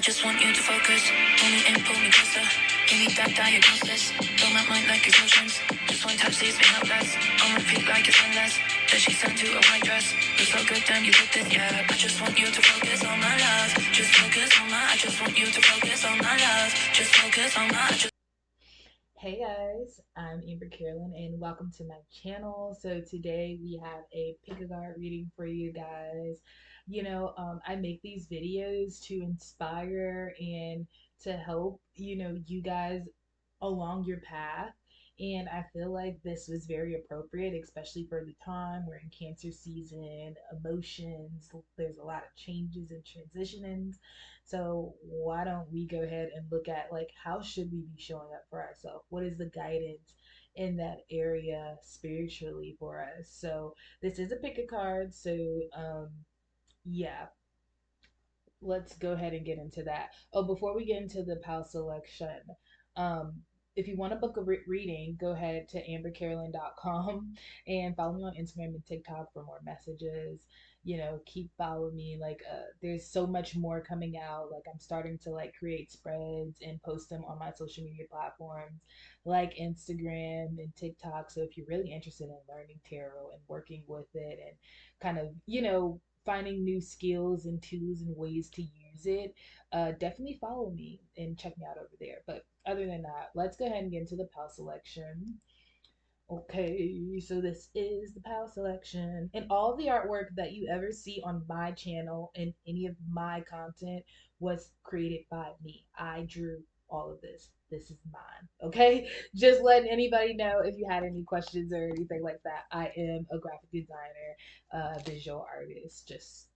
just want you to focus. Pull me in, pull me closer. Give me that diagnosis. Fill my mind like explosions. Just one touch leaves me helpless. On repeat like it's endless. Then she turned to a white dress. You're so good, damn, you did this, yeah. I just want you to focus on my love. Just focus on my. I just want you to focus on my love. Just focus on my. Hey guys, I'm Amber Carolyn and welcome to my channel. So today we have a pick a card reading for you guys. I make these videos to inspire and to help, you guys along your path. And I feel like this was very appropriate, especially for the time we're in Cancer season, emotions, there's a lot of changes and transitionings. So why don't we go ahead and look at like how should we be showing up for ourselves? What is the guidance in that area spiritually for us? So this is a pick a card. So yeah, let's go ahead and get into that. Oh, before we get into the PAL selection, um, if you want to book a reading, go ahead to ambercarolyn.com and follow me on Instagram and TikTok for more messages. Keep following me. Like, there's so much more coming out. Like, I'm starting to like create spreads and post them on my social media platforms like Instagram and TikTok. So if you're really interested in learning tarot and working with it and kind of, finding new skills and tools and ways to use it, definitely follow me and check me out over there. But other than that, let's go ahead and get into the PAL selection. Okay, so this is the PAL selection. And all the artwork that you ever see on my channel and any of my content was created by me. I drew all of this. This is mine. Okay? Just letting anybody know if you had any questions or anything like that. I am a graphic designer, visual artist. Just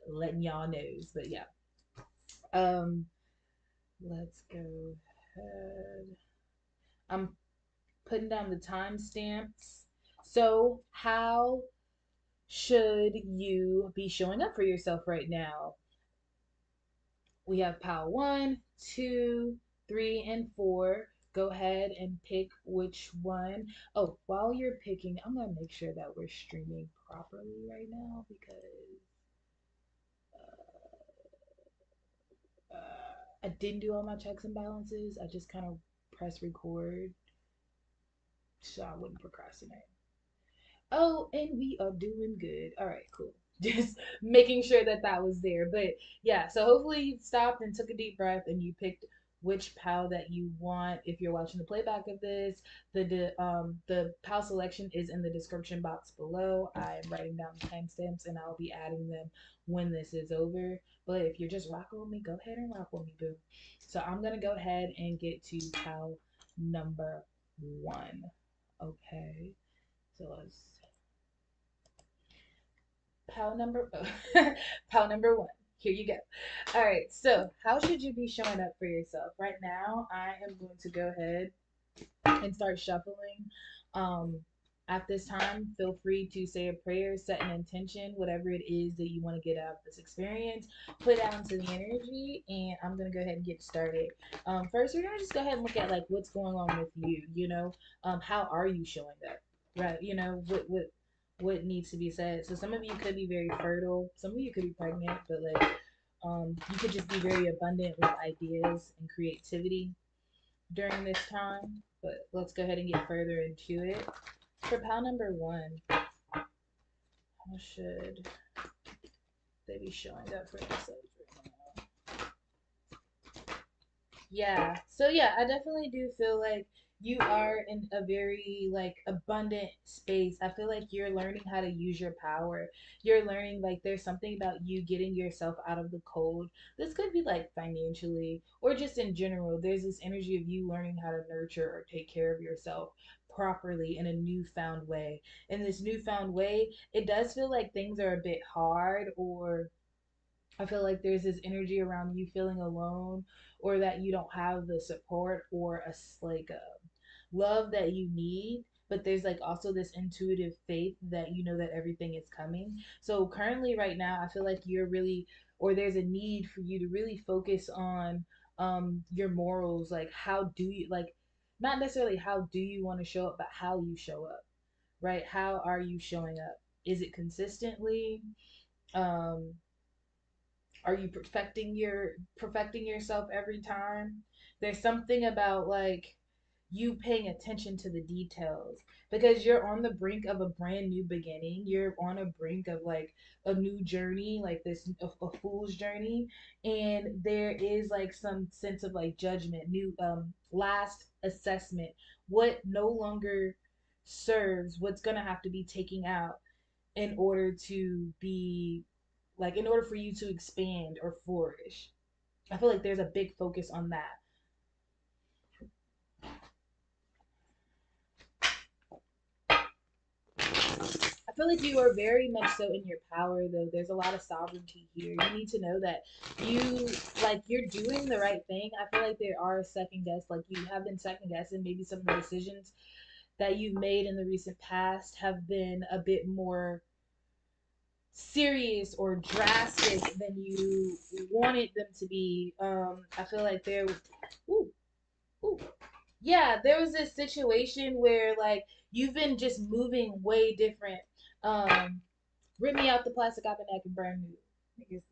letting y'all know. But yeah. Um, let's go ahead. I'm putting down the timestamps. So, how should you be showing up for yourself right now? We have pile 1, 2, 3, and 4. Go ahead and pick which one. Oh, while you're picking, I'm going to make sure that we're streaming properly right now because I didn't do all my checks and balances. I just kind of press record so I wouldn't procrastinate. Oh, and we are doing good. All right, cool. Just making sure that that was there. But yeah, so hopefully you stopped and took a deep breath and you picked which PAL that you want. If you're watching the playback of this, the PAL selection is in the description box below. I'm writing down the timestamps and I'll be adding them when this is over. But if you're just rocking with me, go ahead and rock with me, boo. So I'm gonna go ahead and get to PAL number 1. Okay. So let's Pal number pal number 1. Here you go. All right. So, how should you be showing up for yourself? Right now, I am going to go ahead and start shuffling. Um, at this time, feel free to say a prayer, set an intention, whatever it is that you want to get out of this experience. Put out into the energy, and I'm gonna go ahead and get started. First, we're gonna just go ahead and look at like what's going on with you. How are you showing up? Right? What needs to be said. So some of you could be very fertile, some of you could be pregnant, but like you could just be very abundant with ideas and creativity during this time. But let's go ahead and get further into it. For pal number 1, how should they be showing up for themselves right now? Yeah. So yeah, I definitely do feel like you are in a very like abundant space. I feel like you're learning how to use your power. You're learning like there's something about you getting yourself out of the cold. This could be like financially or just in general. There's this energy of you learning how to nurture or take care of yourself properly in a newfound way. In this newfound way, it does feel like things are a bit hard, or I feel like there's this energy around you feeling alone, or that you don't have the support or like a love that you need. But there's like also this intuitive faith that you know that everything is coming. So currently, right now, I feel like you're really, or there's a need for you to really focus on your morals. Like, how do you like, not necessarily how do you want to show up, but how you show up, right? How are you showing up? Is it consistently? Um, Are you perfecting yourself every time? There's something about like you paying attention to the details because you're on the brink of a brand new beginning. You're on a brink of like a new journey, like this a fool's journey, and there is like some sense of like judgment, new last assessment, what no longer serves, what's gonna have to be taken out in order to be like in order for you to expand or flourish. I feel like there's a big focus on that. I feel like you are very much so in your power though. There's a lot of sovereignty here. You need to know that you like you're doing the right thing. I feel like there are second guess like you have been second guessing maybe some of the decisions that you've made in the recent past have been a bit more serious or drastic than you wanted them to be. I feel like there ooh, ooh, yeah, there was this situation where like you've been just moving way different. Um, Rip me out the plastic. I've been acting brand new. Niggas,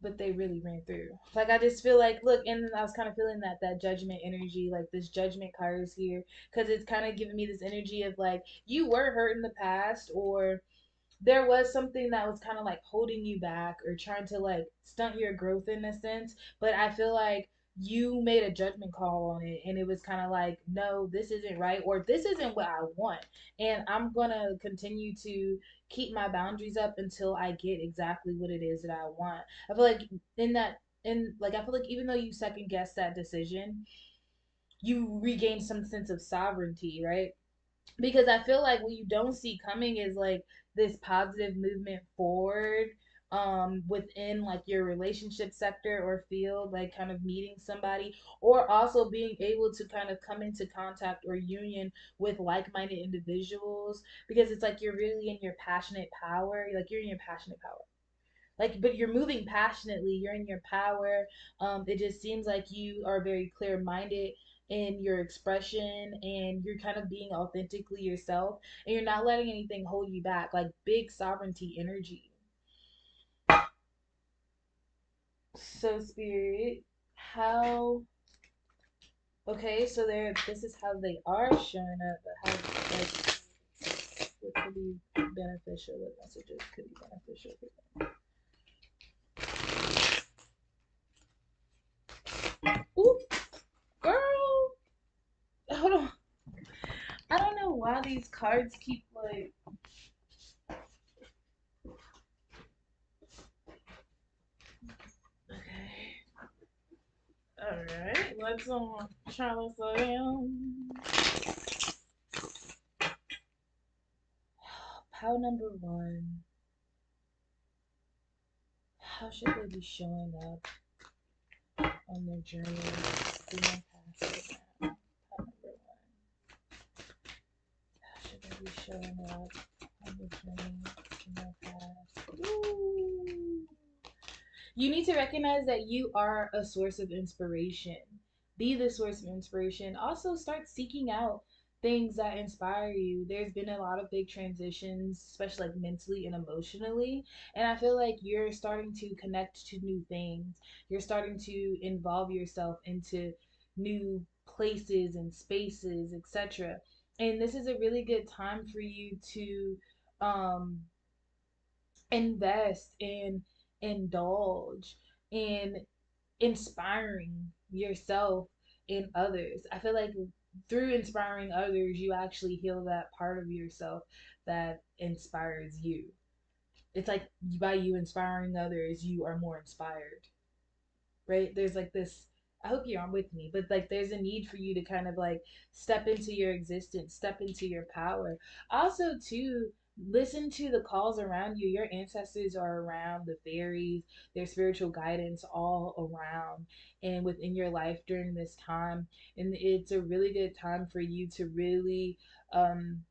but they really ran through. Like I just feel like look, and I was kind of feeling that judgment energy, like this judgment card is here because it's kind of giving me this energy of like you were hurt in the past or there was something that was kind of like holding you back or trying to like stunt your growth in a sense. But I feel like you made a judgment call on it and it was kind of like, no, this isn't right or this isn't what I want. And I'm going to continue to keep my boundaries up until I get exactly what it is that I want. I feel like in that, in like, I feel like even though you second guess that decision, you regain some sense of sovereignty, right? Because I feel like what you don't see coming is like this positive movement forward within like your relationship sector or field, like kind of meeting somebody or also being able to kind of come into contact or union with like-minded individuals because it's like you're really in your passionate power, like you're in your passionate power, like but you're moving passionately, you're in your power. It just seems like you are very clear minded in your expression and you're kind of being authentically yourself and you're not letting anything hold you back, like big sovereignty energy. So spirit, how okay, so there this is how they are showing up, but how like what could be beneficial, what messages could be beneficial for them. Ooh, girl, hold on. I don't know why these cards keep like. Okay. All right. Let's try this again. How number one. How should they be showing up on their journey through my past right now? How number one. How should they be showing up on the journey through my past? Ooh. You need to recognize that you are a source of inspiration. Be the source of inspiration. Also, start seeking out things that inspire you. There's been a lot of big transitions, especially like mentally and emotionally. And I feel like you're starting to connect to new things. You're starting to involve yourself into new places and spaces, etc. And this is a really good time for you to um, invest and indulge in inspiring yourself and others. I feel like through inspiring others, you actually heal that part of yourself that inspires you. It's like by you inspiring others, you are more inspired, right? There's like this, I hope you're on with me, but like there's a need for you to kind of like step into your existence, step into your power. Also, to listen to the calls around you. Your ancestors are around, the fairies, their spiritual guidance all around and within your life during this time. And it's a really good time for you to really um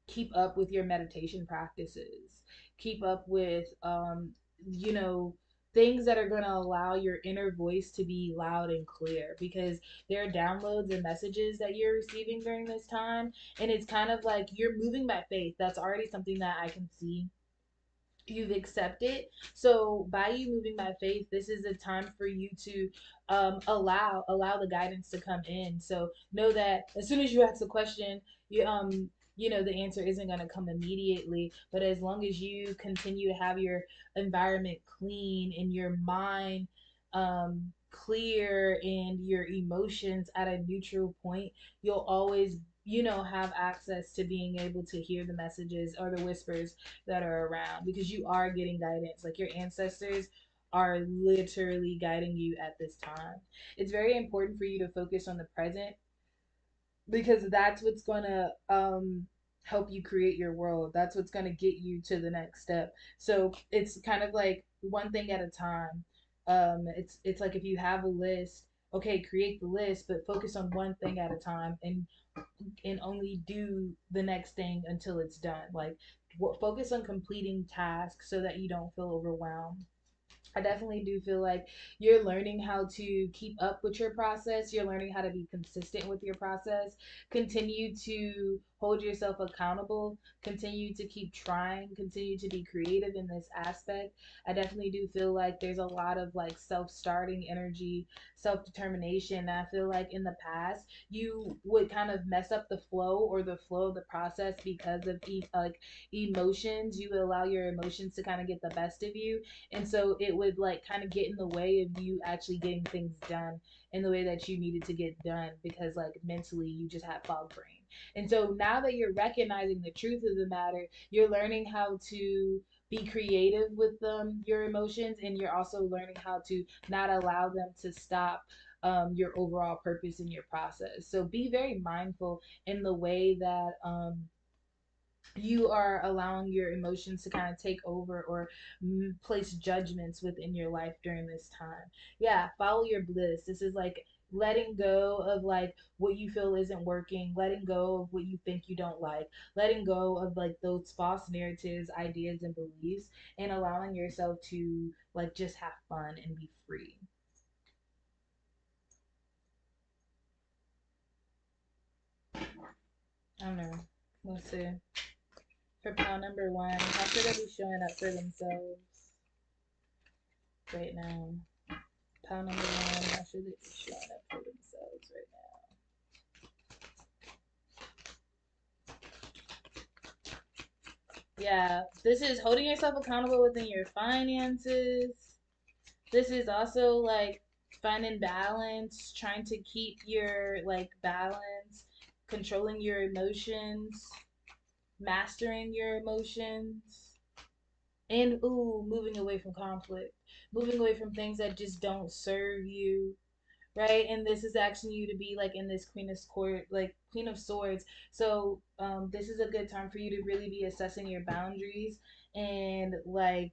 keep up with your meditation practices, keep up with you know things that are going to allow your inner voice to be loud and clear because there are downloads and messages that you're receiving during this time, and it's kind of like you're moving by faith. That's already something that I can see you've accepted. So by you moving by faith, this is a time for you to allow the guidance to come in. So know that as soon as you ask a question, you know the answer isn't going to come immediately, but as long as you continue to have your environment clean and your mind clear and your emotions at a neutral point, you'll always, you know, have access to being able to hear the messages or the whispers that are around, because you are getting guidance. Like your ancestors are literally guiding you at this time. It's very important for you to focus on the present, because that's what's going to help you create your world. That's what's going to get you to the next step. So it's kind of like one thing at a time. It's like if you have a list, okay, create the list, but focus on one thing at a time, and only do the next thing until it's done. Like focus on completing tasks so that you don't feel overwhelmed. I definitely do feel like you're learning how to keep up with your process. You're learning how to be consistent with your process. Continue to hold yourself accountable. Continue to keep trying. Continue to be creative in this aspect. I definitely do feel like there's a lot of like self starting energy, self determination. I feel like in the past, you would kind of mess up the flow or the flow of the process because of like emotions. You would allow your emotions to kind of get the best of you, and so it would like kind of get in the way of you actually getting things done in the way that you needed to get done, because like mentally you just had fog brain. And so now that you're recognizing the truth of the matter, you're learning how to be creative with your emotions, and you're also learning how to not allow them to stop your overall purpose in your process. So be very mindful in the way that you are allowing your emotions to kind of take over or place judgments within your life during this time. Yeah, follow your bliss. This is like letting go of like what you feel isn't working, letting go of what you think you don't like, letting go of like those false narratives, ideas, and beliefs, and allowing yourself to like just have fun and be free. I don't know. Let's see. For pile number one, how should they be showing up for themselves right now? Pile number one, how should they be showing up for themselves right now? Yeah, this is holding yourself accountable within your finances. This is also like finding balance, trying to keep your like balance, controlling your emotions, mastering your emotions, and ooh, moving away from conflict, moving away from things that just don't serve you, right? And this is asking you to be like in this queen of court, like queen of swords. So this is a good time for you to really be assessing your boundaries and like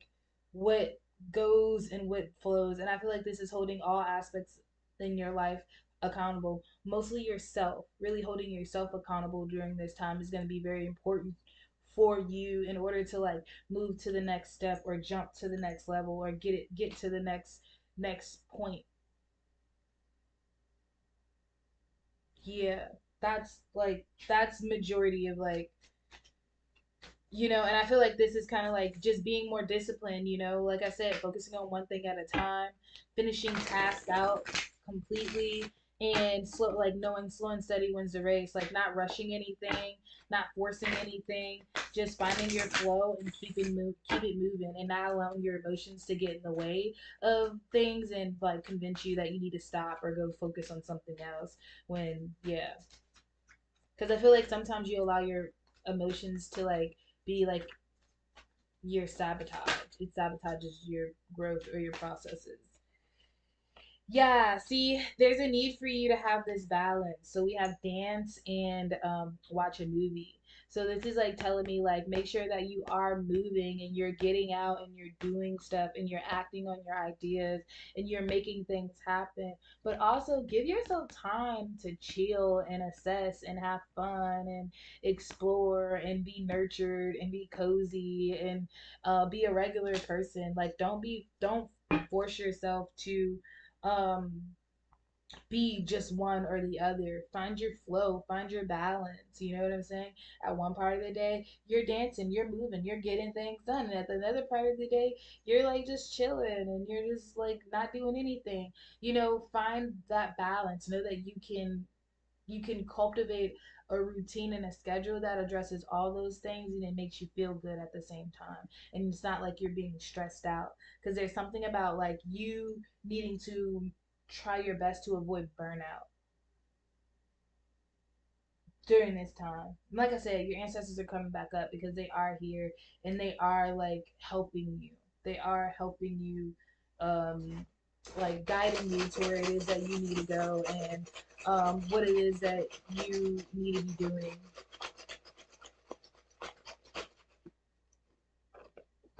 what goes and what flows. And I feel like this is holding all aspects in your life accountable, mostly yourself. Really holding yourself accountable during this time is going to be very important for you in order to like move to the next step or jump to the next level or get to the next point. Yeah, that's majority of like, you know. And I feel like this is kind of like just being more disciplined, you know, like I said, focusing on one thing at a time, finishing tasks out completely, and slow, like knowing slow and steady wins the race, like not rushing anything, not forcing anything, just finding your flow and keep it moving, and not allowing your emotions to get in the way of things and like convince you that you need to stop or go focus on something else when, yeah, because I feel like sometimes you allow your emotions to like be like your sabotage. It sabotages your growth or your processes. Yeah, see, there's a need for you to have this balance. So we have dance and watch a movie. So this is like telling me like make sure that you are moving and you're getting out and you're doing stuff and you're acting on your ideas and you're making things happen. But also give yourself time to chill and assess and have fun and explore and be nurtured and be cozy and be a regular person. Like don't force yourself to um be just one or the other. Find your flow, find your balance. You know what I'm saying? At one part of the day, you're dancing, you're moving, you're getting things done. And at another part of the day, you're like just chilling and you're just like not doing anything. Find that balance. Know that you can cultivate a routine and a schedule that addresses all those things and it makes you feel good at the same time. And it's not like you're being stressed out because there's something about like you needing to try your best to avoid burnout during this time. Like I said, your ancestors are coming back up because they are here and they are like helping you. They are helping you, um, like guiding you to where it is that you need to go and what it is that you need to be doing.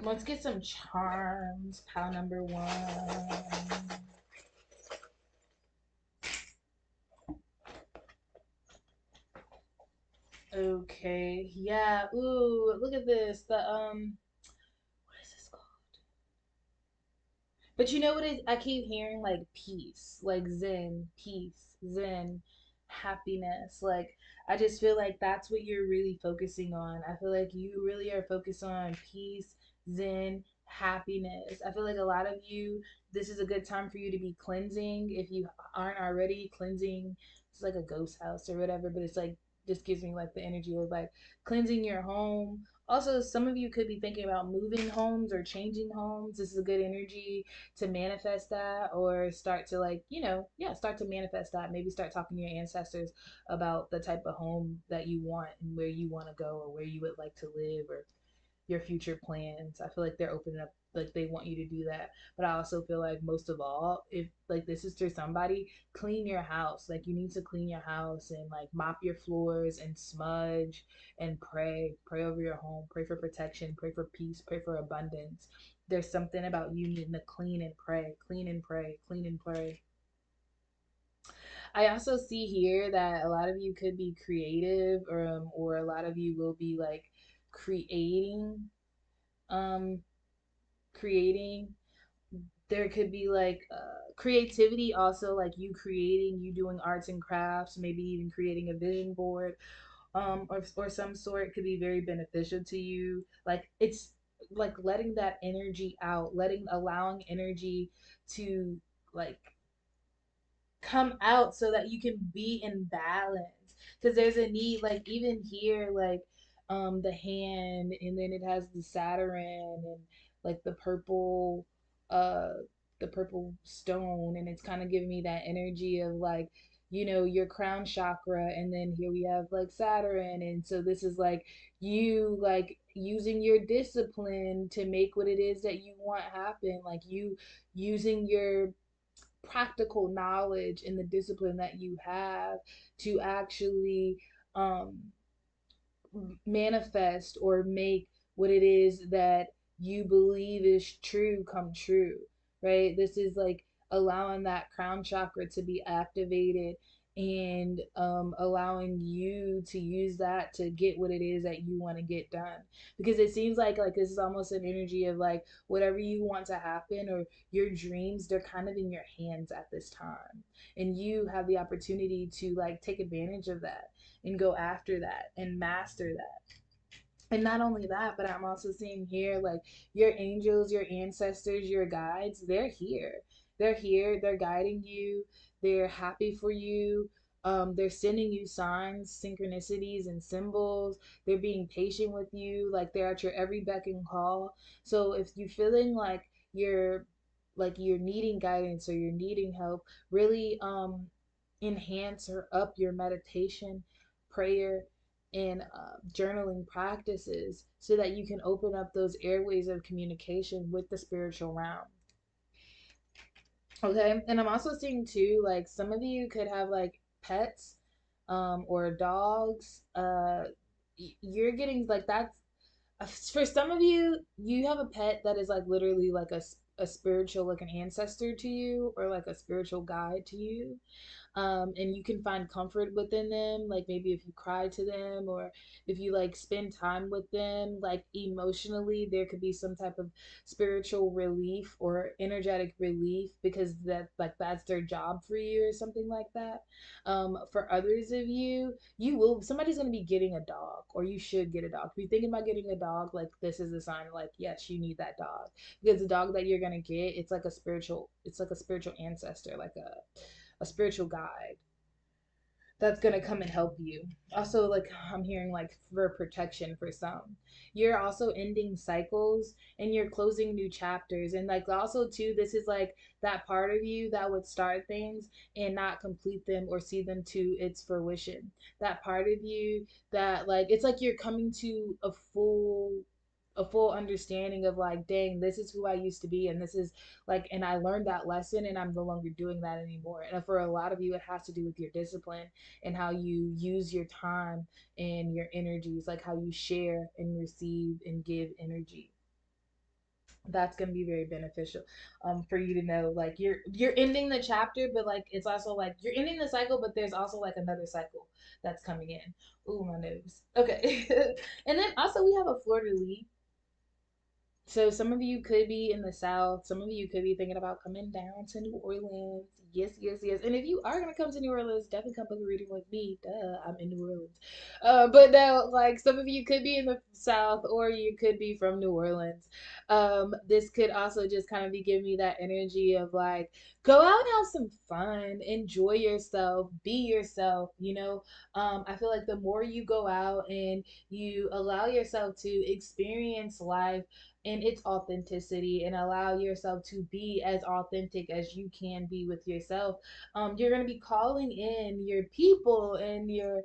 Let's get some charms. Pile number one. Okay. Yeah. Ooh, look at this. What is this called? But you know what is I keep hearing like peace, like zen, peace, zen, happiness. Like I just feel like that's what you're really focusing on. I feel like you really are focused on peace, zen, happiness. I feel like a lot of you this is a good time for you to be cleansing if you aren't already cleansing. It's like a ghost house or whatever, but it's like just gives me like the energy of like cleansing your home. Also, some of you could be thinking about moving homes or changing homes. This is a good energy to manifest that or start to like yeah, start to manifest that. Maybe start talking to your ancestors about the type of home that you want and where you want to go or where you would like to live or your future plans. I feel like they're opening up, like they want you to do that. But I also feel like most of all, if like this is to somebody, clean your house. Like you need to clean your house and like mop your floors and smudge and pray over your home, pray for protection, pray for peace, pray for abundance. There's something about you needing to clean and pray, clean and pray, clean and pray. I also see here that a lot of you could be creative, or a lot of you will be like creating um creating. There could be like creativity also, like you creating, you doing arts and crafts, maybe even creating a vision board, or some sort could be very beneficial to you. Like it's like letting that energy out, allowing energy to like come out so that you can be in balance, because there's a need, like even here, like the hand, and then it has the Saturn and like uh the purple stone, and it's kind of giving me that energy of like your crown chakra, and then here we have like Saturn, and so this is like you like using your discipline to make what it is that you want happen, like you using your practical knowledge and the discipline that you have to actually um, manifest or make what it is that you believe is true come true, right? This is like allowing that crown chakra to be activated and allowing you to use that to get what it is that you want to get done, because it seems like this is almost an energy of like whatever you want to happen or your dreams, they're kind of in your hands at this time, and you have the opportunity to like take advantage of that and go after that and master that. And not only that, but I'm also seeing here like your angels, your ancestors, your guides, they're here. They're here, they're guiding you, they're happy for you. They're sending you signs, synchronicities, and symbols. They're being patient with you, like they're at your every beck and call. So if you're feeling like you're needing guidance or you're needing help, really enhance or up your meditation, prayer, and journaling practices so that you can open up those airways of communication with the spiritual realm. Okay, and I'm also seeing too, like some of you could have like pets, or dogs. You're getting like that's for some of you. You have a pet that is like literally like a spiritual, like an ancestor to you, or like a spiritual guide to you. And you can find comfort within them, like maybe if you cry to them, or if you like spend time with them, like emotionally there could be some type of spiritual relief or energetic relief, because that, like, that's their job for you or something like that. For others of you, somebody's going to be getting a dog, or you should get a dog. If you're thinking about getting a dog, like, this is a sign, like, yes, you need that dog, because the dog that you're going to get, it's like a spiritual ancestor, like a spiritual guide that's gonna come and help you. Also, like, I'm hearing like for protection for some. You're also ending cycles and you're closing new chapters. And like also too, this is like that part of you that would start things and not complete them or see them to its fruition. That part of you that, like, it's like you're coming to a full understanding of, like, dang, this is who I used to be, and this is like, and I learned that lesson and I'm no longer doing that anymore. And for a lot of you, it has to do with your discipline and how you use your time and your energies, like how you share and receive and give energy. That's going to be very beneficial, for you to know, like, you're ending the chapter, but like it's also like you're ending the cycle, but there's also like another cycle that's coming in. Ooh, my nose. Okay. And then also we have a fleur de lis. So some of you could be in the South. Some of you could be thinking about coming down to New Orleans. Yes, yes, yes. And if you are gonna come to New Orleans, definitely come book a reading with me. Duh, I'm in New Orleans. But now, like, some of you could be in the South, or you could be from New Orleans. This could also just kind of be giving me that energy of, like, go out and have some fun, enjoy yourself, be yourself. I feel like the more you go out and you allow yourself to experience life in its authenticity, and allow yourself to be as authentic as you can be with yourself, you're going to be calling in your people and your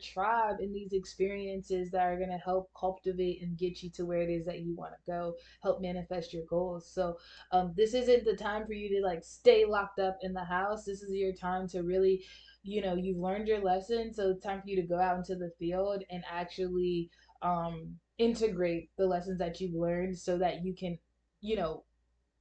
tribe in these experiences that are going to help cultivate and get you to where it is that you want to go, help manifest your goals. So this isn't the time for you to, like, stay locked up in the house. This is your time to really, you've learned your lesson, so it's time for you to go out into the field and actually integrate the lessons that you've learned, so that you can, you know,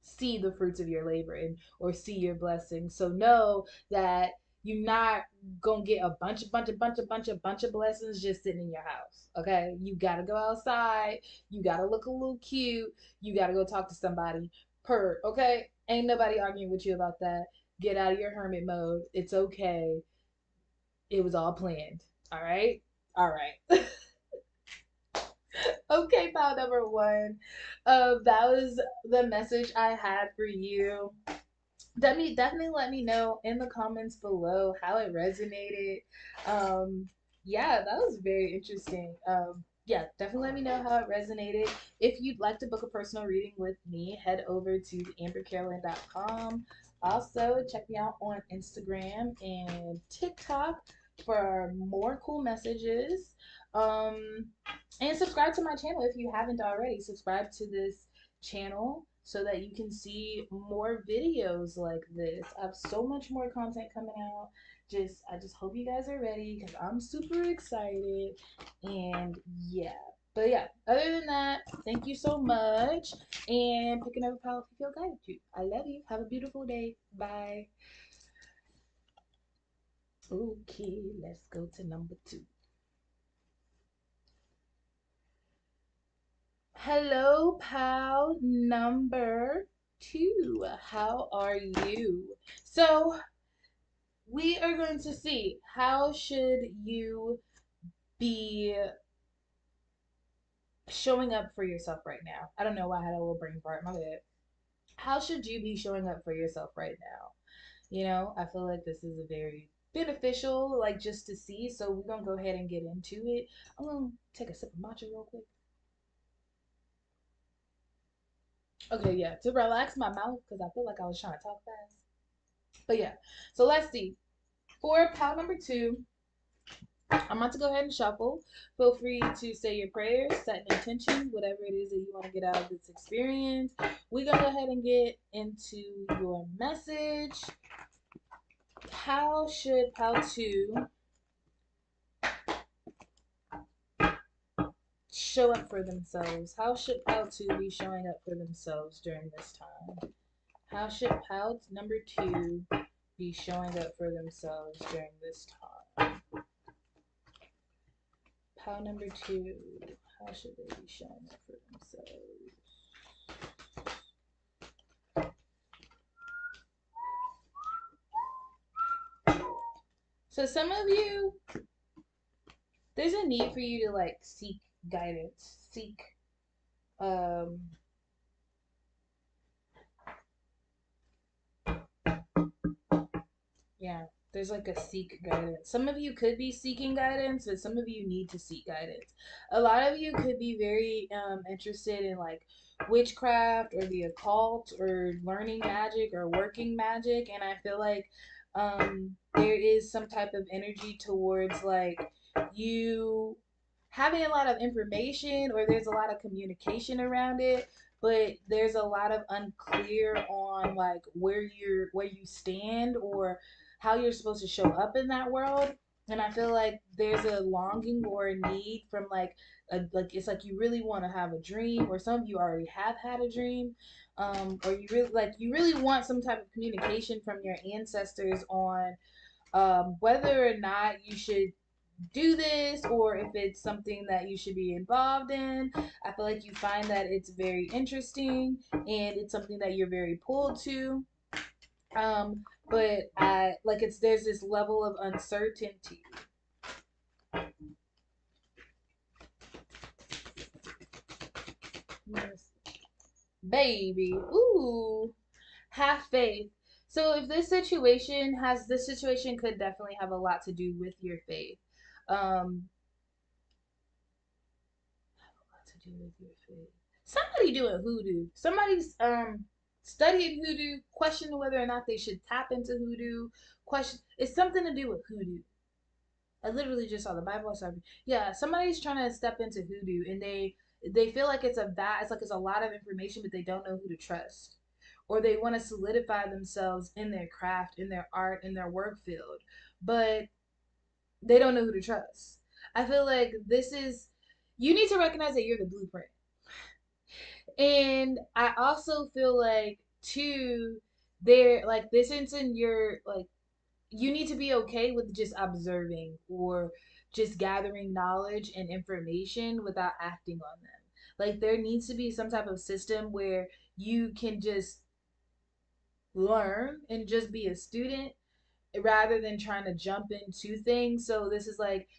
see the fruits of your labor, and or see your blessings. So know that you're not gonna get a bunch of blessings just sitting in your house. Okay, you gotta go outside. You gotta look a little cute. You gotta go talk to somebody. Okay, ain't nobody arguing with you about that. Get out of your hermit mode. It's okay. It was all planned. All right. All right. Okay, pal number one. That was the message I had for you. Definitely let me know in the comments below how it resonated. Um, yeah, that was very interesting. Yeah, definitely let me know how it resonated. If you'd like to book a personal reading with me, head over to ambercarolyn.com. Also, check me out on Instagram and TikTok for more cool messages. Um, and subscribe to my channel if you haven't already. Subscribe to this channel so that you can see more videos like this. I have so much more content coming out. I just hope you guys are ready, because I'm super excited. And yeah. But yeah, other than that, thank you so much. And pick another powerful feel guided you. I love you. Have a beautiful day. Bye. Okay, let's go to number 2. Hello, pal number 2. How are you? So, we are going to see, how should you be showing up for yourself right now. I don't know why I had a little brain fart. My bad. How should you be showing up for yourself right now? I feel like this is a very beneficial, like, just to see. So we're gonna go ahead and get into it. I'm gonna take a sip of matcha real quick. Okay, yeah, to relax my mouth, because I feel like I was trying to talk fast. But yeah, so let's see. For pal number 2, I'm about to go ahead and shuffle. Feel free to say your prayers, set an intention, whatever it is that you want to get out of this experience. We're going to go ahead and get into your message. How should Pal 2 show up for themselves? How should Pal 2 be showing up for themselves during this time? How should Pal number 2 be showing up for themselves during this time? Pal number 2, how should they be showing up for themselves? So some of you, there's a need for you to like seek guidance, seek um yeah, there's like a seek guidance. Some of you could be seeking guidance, and some of you need to seek guidance. A lot of you could be very interested in like witchcraft or the occult or learning magic or working magic, and I feel like there is some type of energy towards like you having a lot of information or there's a lot of communication around it, but there's a lot of unclear on like where you stand or how you're supposed to show up in that world. And I feel like there's a longing or a need from like it's like you really want to have a dream, or some of you already have had a dream, or you really want some type of communication from your ancestors on whether or not you should do this or if it's something that you should be involved in. I feel like you find that it's very interesting and it's something that you're very pulled to. But I like it's there's this level of uncertainty. Yes. Baby. Ooh. Have faith. So if this situation could definitely have a lot to do with your faith. A lot to do with your faith. Somebody doing hoodoo. Somebody's studying hoodoo, questioning whether or not they should tap into hoodoo. Question it's something to do with hoodoo. I literally just saw the Bible study. Yeah, somebody's trying to step into hoodoo and they feel like it's like it's a lot of information, but they don't know who to trust. Or they want to solidify themselves in their craft, in their art, in their work field, but they don't know who to trust. I feel like this is you need to recognize that you're the blueprint. And I also feel like too there like this is in your like you need to be okay with just observing or just gathering knowledge and information without acting on them. Like there needs to be some type of system where you can just learn and just be a student rather than trying to jump into things. So this is like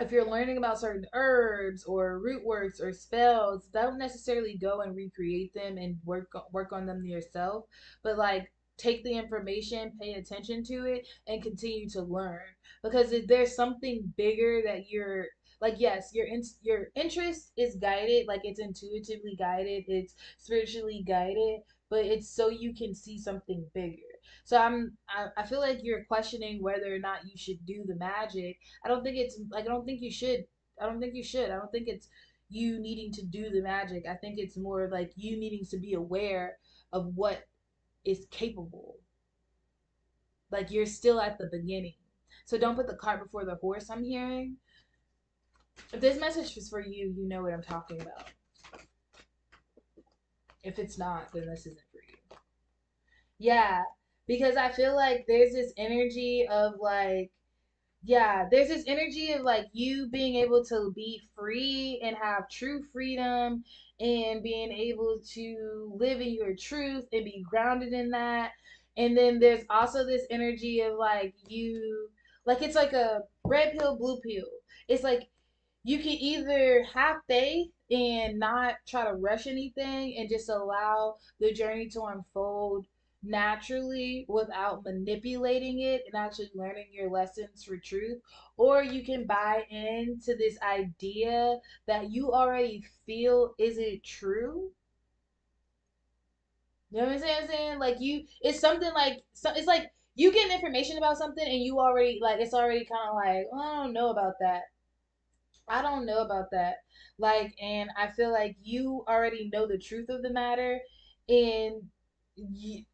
if you're learning about certain herbs or root works or spells, don't necessarily go and recreate them and work on them yourself, but like take the information, pay attention to it, and continue to learn because if there's something bigger that you're like yes your interest is guided like it's intuitively guided it's spiritually guided but it's so you can see something bigger. So I feel like you're questioning whether or not you should do the magic. I don't think it's like I don't think you should. I don't think you should. I don't think it's you needing to do the magic. I think it's more like you needing to be aware of what is capable. Like you're still at the beginning. So don't put the cart before the horse, I'm hearing. If this message is for you, you know what I'm talking about. If it's not, then this isn't for you. Yeah, because I feel like there's this energy of like yeah, there's this energy of like you being able to be free and have true freedom and being able to live in your truth and be grounded in that. And then there's also this energy of like you, like it's like a red pill, blue pill. It's like you can either have faith and not try to rush anything and just allow the journey to unfold naturally without manipulating it and actually learning your lessons for truth, or you can buy into this idea that you already feel isn't true. You know what I'm saying? Like you, it's something like it's like you get information about something and you already like it's already kind of like oh, I don't know about that. I don't know about that. Like, and I feel like you already know the truth of the matter, and you,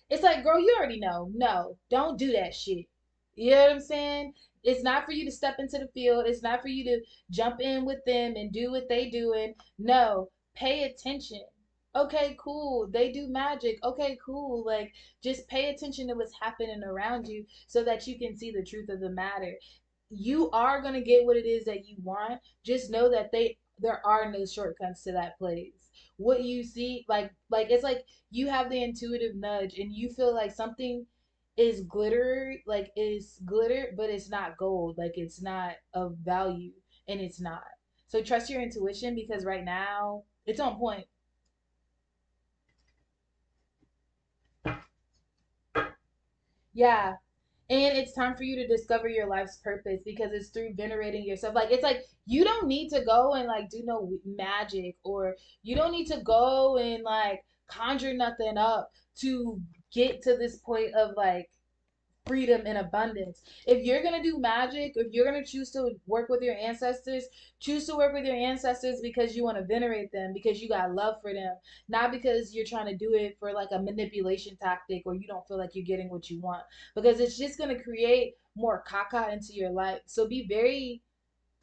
it's like, girl, you already know. No, don't do that shit. You know what I'm saying? It's not for you to step into the field. It's not for you to jump in with them and do what they doing. No, pay attention. Okay, cool. They do magic. Okay, cool. Like, just pay attention to what's happening around you so that you can see the truth of the matter. You are going to get what it is that you want. Just know that there are no shortcuts to that place. What you see, like it's like you have the intuitive nudge and you feel like something is glitter, like is glitter, but it's not gold, like it's not of value, and it's not. So trust your intuition because right now it's on point. Yeah. And it's time for you to discover your life's purpose because it's through venerating yourself. Like it's like you don't need to go and like do no magic, or you don't need to go and like conjure nothing up to get to this point of like freedom and abundance. If you're going to do magic, if you're going to choose to work with your ancestors, choose to work with your ancestors because you want to venerate them, because you got love for them, not because you're trying to do it for like a manipulation tactic or you don't feel like you're getting what you want, because it's just going to create more caca into your life. So be very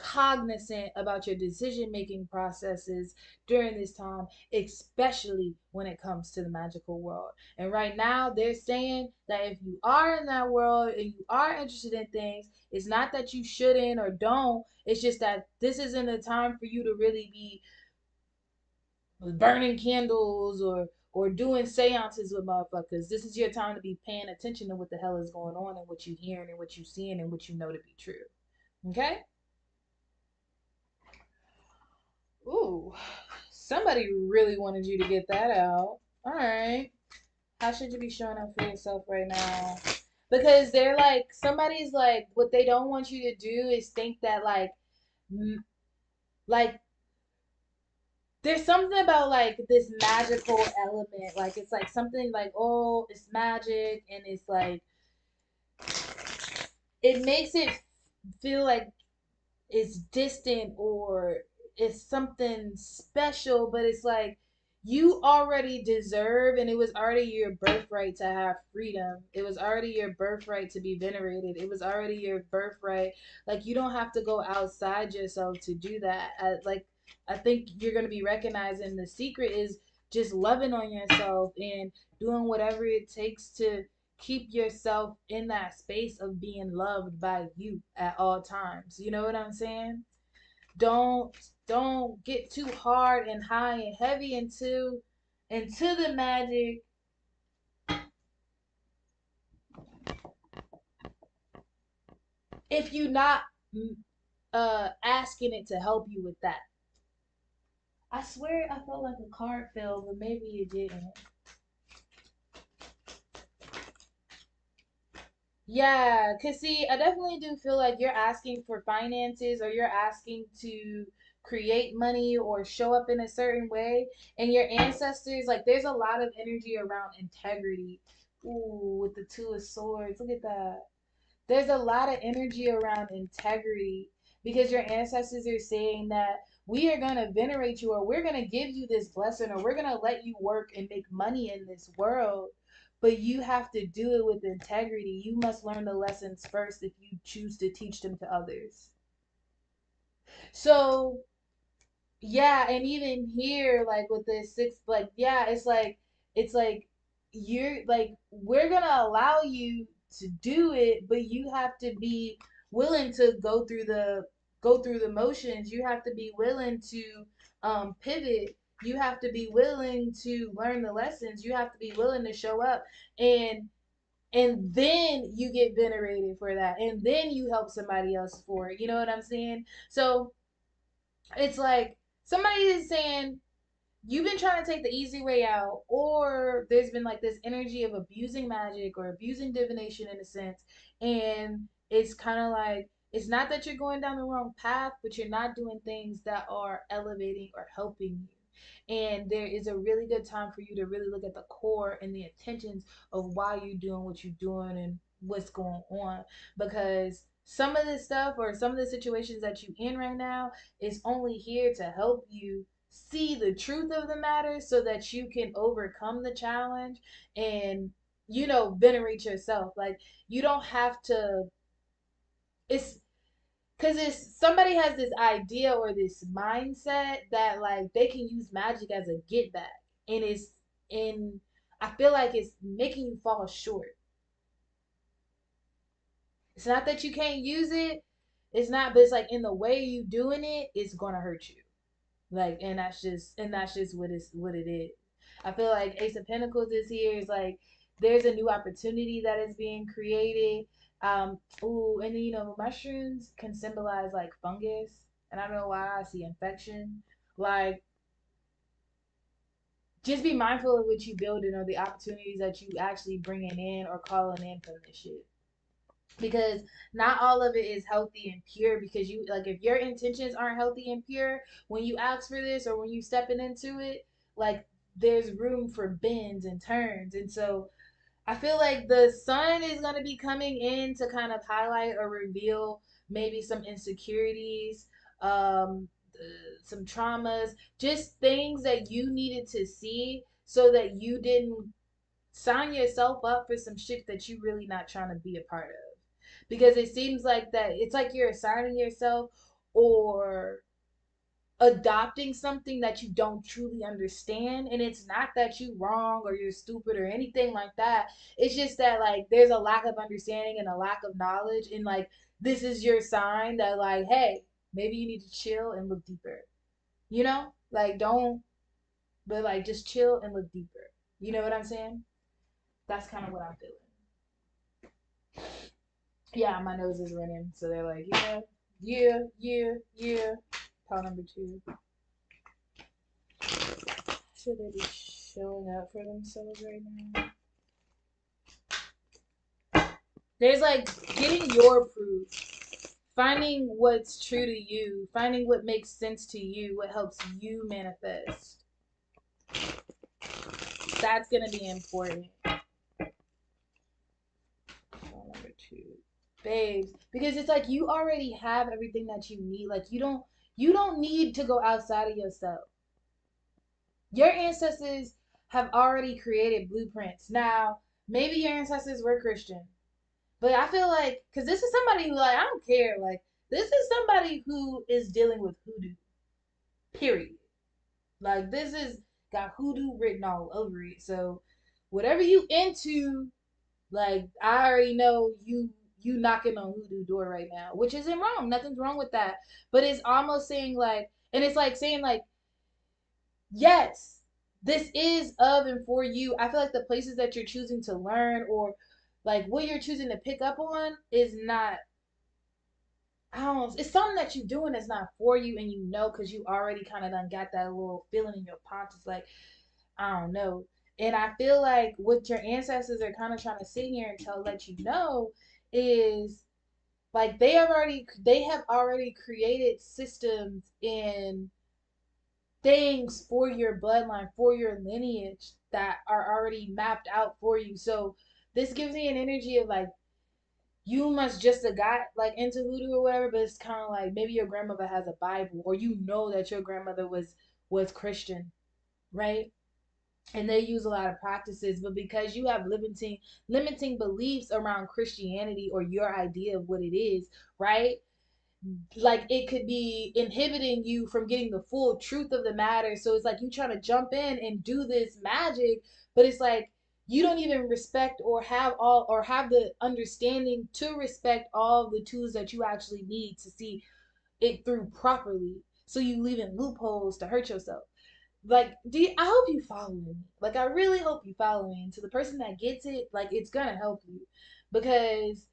cognizant about your decision making processes during this time, especially when it comes to the magical world. And right now, they're saying that if you are in that world and you are interested in things, it's not that you shouldn't or don't, it's just that this isn't a time for you to really be burning candles or doing seances with motherfuckers. This is your time to be paying attention to what the hell is going on and what you're hearing and what you're seeing and what you know to be true. Okay? Ooh, somebody really wanted you to get that out. All right. How should you be showing up for yourself right now? Because they're like, somebody's like, what they don't want you to do is think that, like, there's something about, like, this magical element. Like, it's like something like, oh, it's magic. And it's like, it makes it feel like it's distant or it's something special, but it's like you already deserve, and it was already your birthright to have freedom. It was already your birthright to be venerated. It was already your birthright. Like you don't have to go outside yourself to do that. I think you're going to be recognizing the secret is just loving on yourself and doing whatever it takes to keep yourself in that space of being loved by you at all times. You know what I'm saying? Don't don't get too hard and high and heavy into the magic if you're not asking it to help you with that. I swear I felt like a card fell, but maybe it didn't. Yeah, cause see, I definitely do feel like you're asking for finances or you're asking to create money or show up in a certain way, and your ancestors, like, there's a lot of energy around integrity. Ooh, with the Two of Swords, look at that. There's a lot of energy around integrity because your ancestors are saying that we are going to venerate you, or we're going to give you this blessing, or we're going to let you work and make money in this world. But you have to do it with integrity. You must learn the lessons first if you choose to teach them to others. So yeah, and even here, like with the six, like yeah, it's like you're like we're gonna allow you to do it, but you have to be willing to go through the motions. You have to be willing to pivot. You have to be willing to learn the lessons. You have to be willing to show up, and and then you get venerated for that, and then you help somebody else for it. You know what I'm saying? So it's like somebody is saying you've been trying to take the easy way out, or there's been like this energy of abusing magic or abusing divination in a sense, and it's kind of like it's not that you're going down the wrong path, but you're not doing things that are elevating or helping you. And there is a really good time for you to really look at the core and the intentions of why you're doing what you're doing and what's going on, because some of this stuff or some of the situations that you in right now is only here to help you see the truth of the matter so that you can overcome the challenge and venerate yourself. Like you don't have to it's because it's somebody has this idea or this mindset that like they can use magic as a get back, and it's in. I feel like it's making you fall short. It's not that you can't use it. It's not, but it's like in the way you doing it, it's gonna hurt you. Like, and that's just what it is. I feel like Ace of Pentacles this year is like there's a new opportunity that is being created. Ooh, and then, mushrooms can symbolize like fungus, and I don't know why I see infection. Like, just be mindful of what you building or the opportunities that you actually bringing in or calling in from this shit, because not all of it is healthy and pure, because you like if your intentions aren't healthy and pure when you ask for this or when you stepping into it, like there's room for bends and turns. And so I feel like the sun is going to be coming in to kind of highlight or reveal maybe some insecurities, um some traumas, just things that you needed to see so that you didn't sign yourself up for some shit that you really not trying to be a part of, because it seems like that it's like you're assigning yourself or adopting something that you don't truly understand. And it's not that you wrong or you're stupid or anything like that. It's just that like there's a lack of understanding and a lack of knowledge, and like this is your sign that like, hey, maybe you need to chill and look deeper, like don't, but like just chill and look deeper. You know what I'm saying? That's kind of what I'm feeling. Yeah, my nose is running. So they're like, yeah, yeah, yeah, yeah. Pile number two. Should they be showing up for themselves right now? There's like getting your proof, finding what's true to you, finding what makes sense to you, what helps you manifest. That's gonna be important. Pile number two. Babes, because it's like you already have everything that you need. Like you don't need to go outside of yourself. Your ancestors have already created blueprints. Now, maybe your ancestors were Christian, but I feel like because this is somebody who like I don't care. Like this is somebody who is dealing with hoodoo. Period. Like this is got hoodoo written all over it. So whatever you into, like I already know you knocking on hoodoo door right now, which isn't wrong. Nothing's wrong with that. But it's almost saying like, and it's like saying like, yes, this is of and for you. I feel like the places that you're choosing to learn or like what you're choosing to pick up on is not, I don't know, it's something that you're doing that's not for you, and because you already kind of done got that little feeling in your conscience, like, I don't know. And I feel like what your ancestors are kind of trying to sit here and let you know is like they have already created systems in things for your bloodline, for your lineage that are already mapped out for you. So this gives me an energy of like you must just have got like into hoodoo or whatever, but it's kind of like maybe your grandmother has a Bible, or that your grandmother was Christian, right? And they use a lot of practices, but because you have limiting beliefs around Christianity or your idea of what it is, right? Like it could be inhibiting you from getting the full truth of the matter. So it's like you trying to jump in and do this magic, but it's like you don't even respect or have the understanding to respect all the tools that you actually need to see it through properly. So you leave in loopholes to hurt yourself. Like, I hope you follow me. Like, I really hope you follow me. And to the person that gets it, like, it's gonna help you, because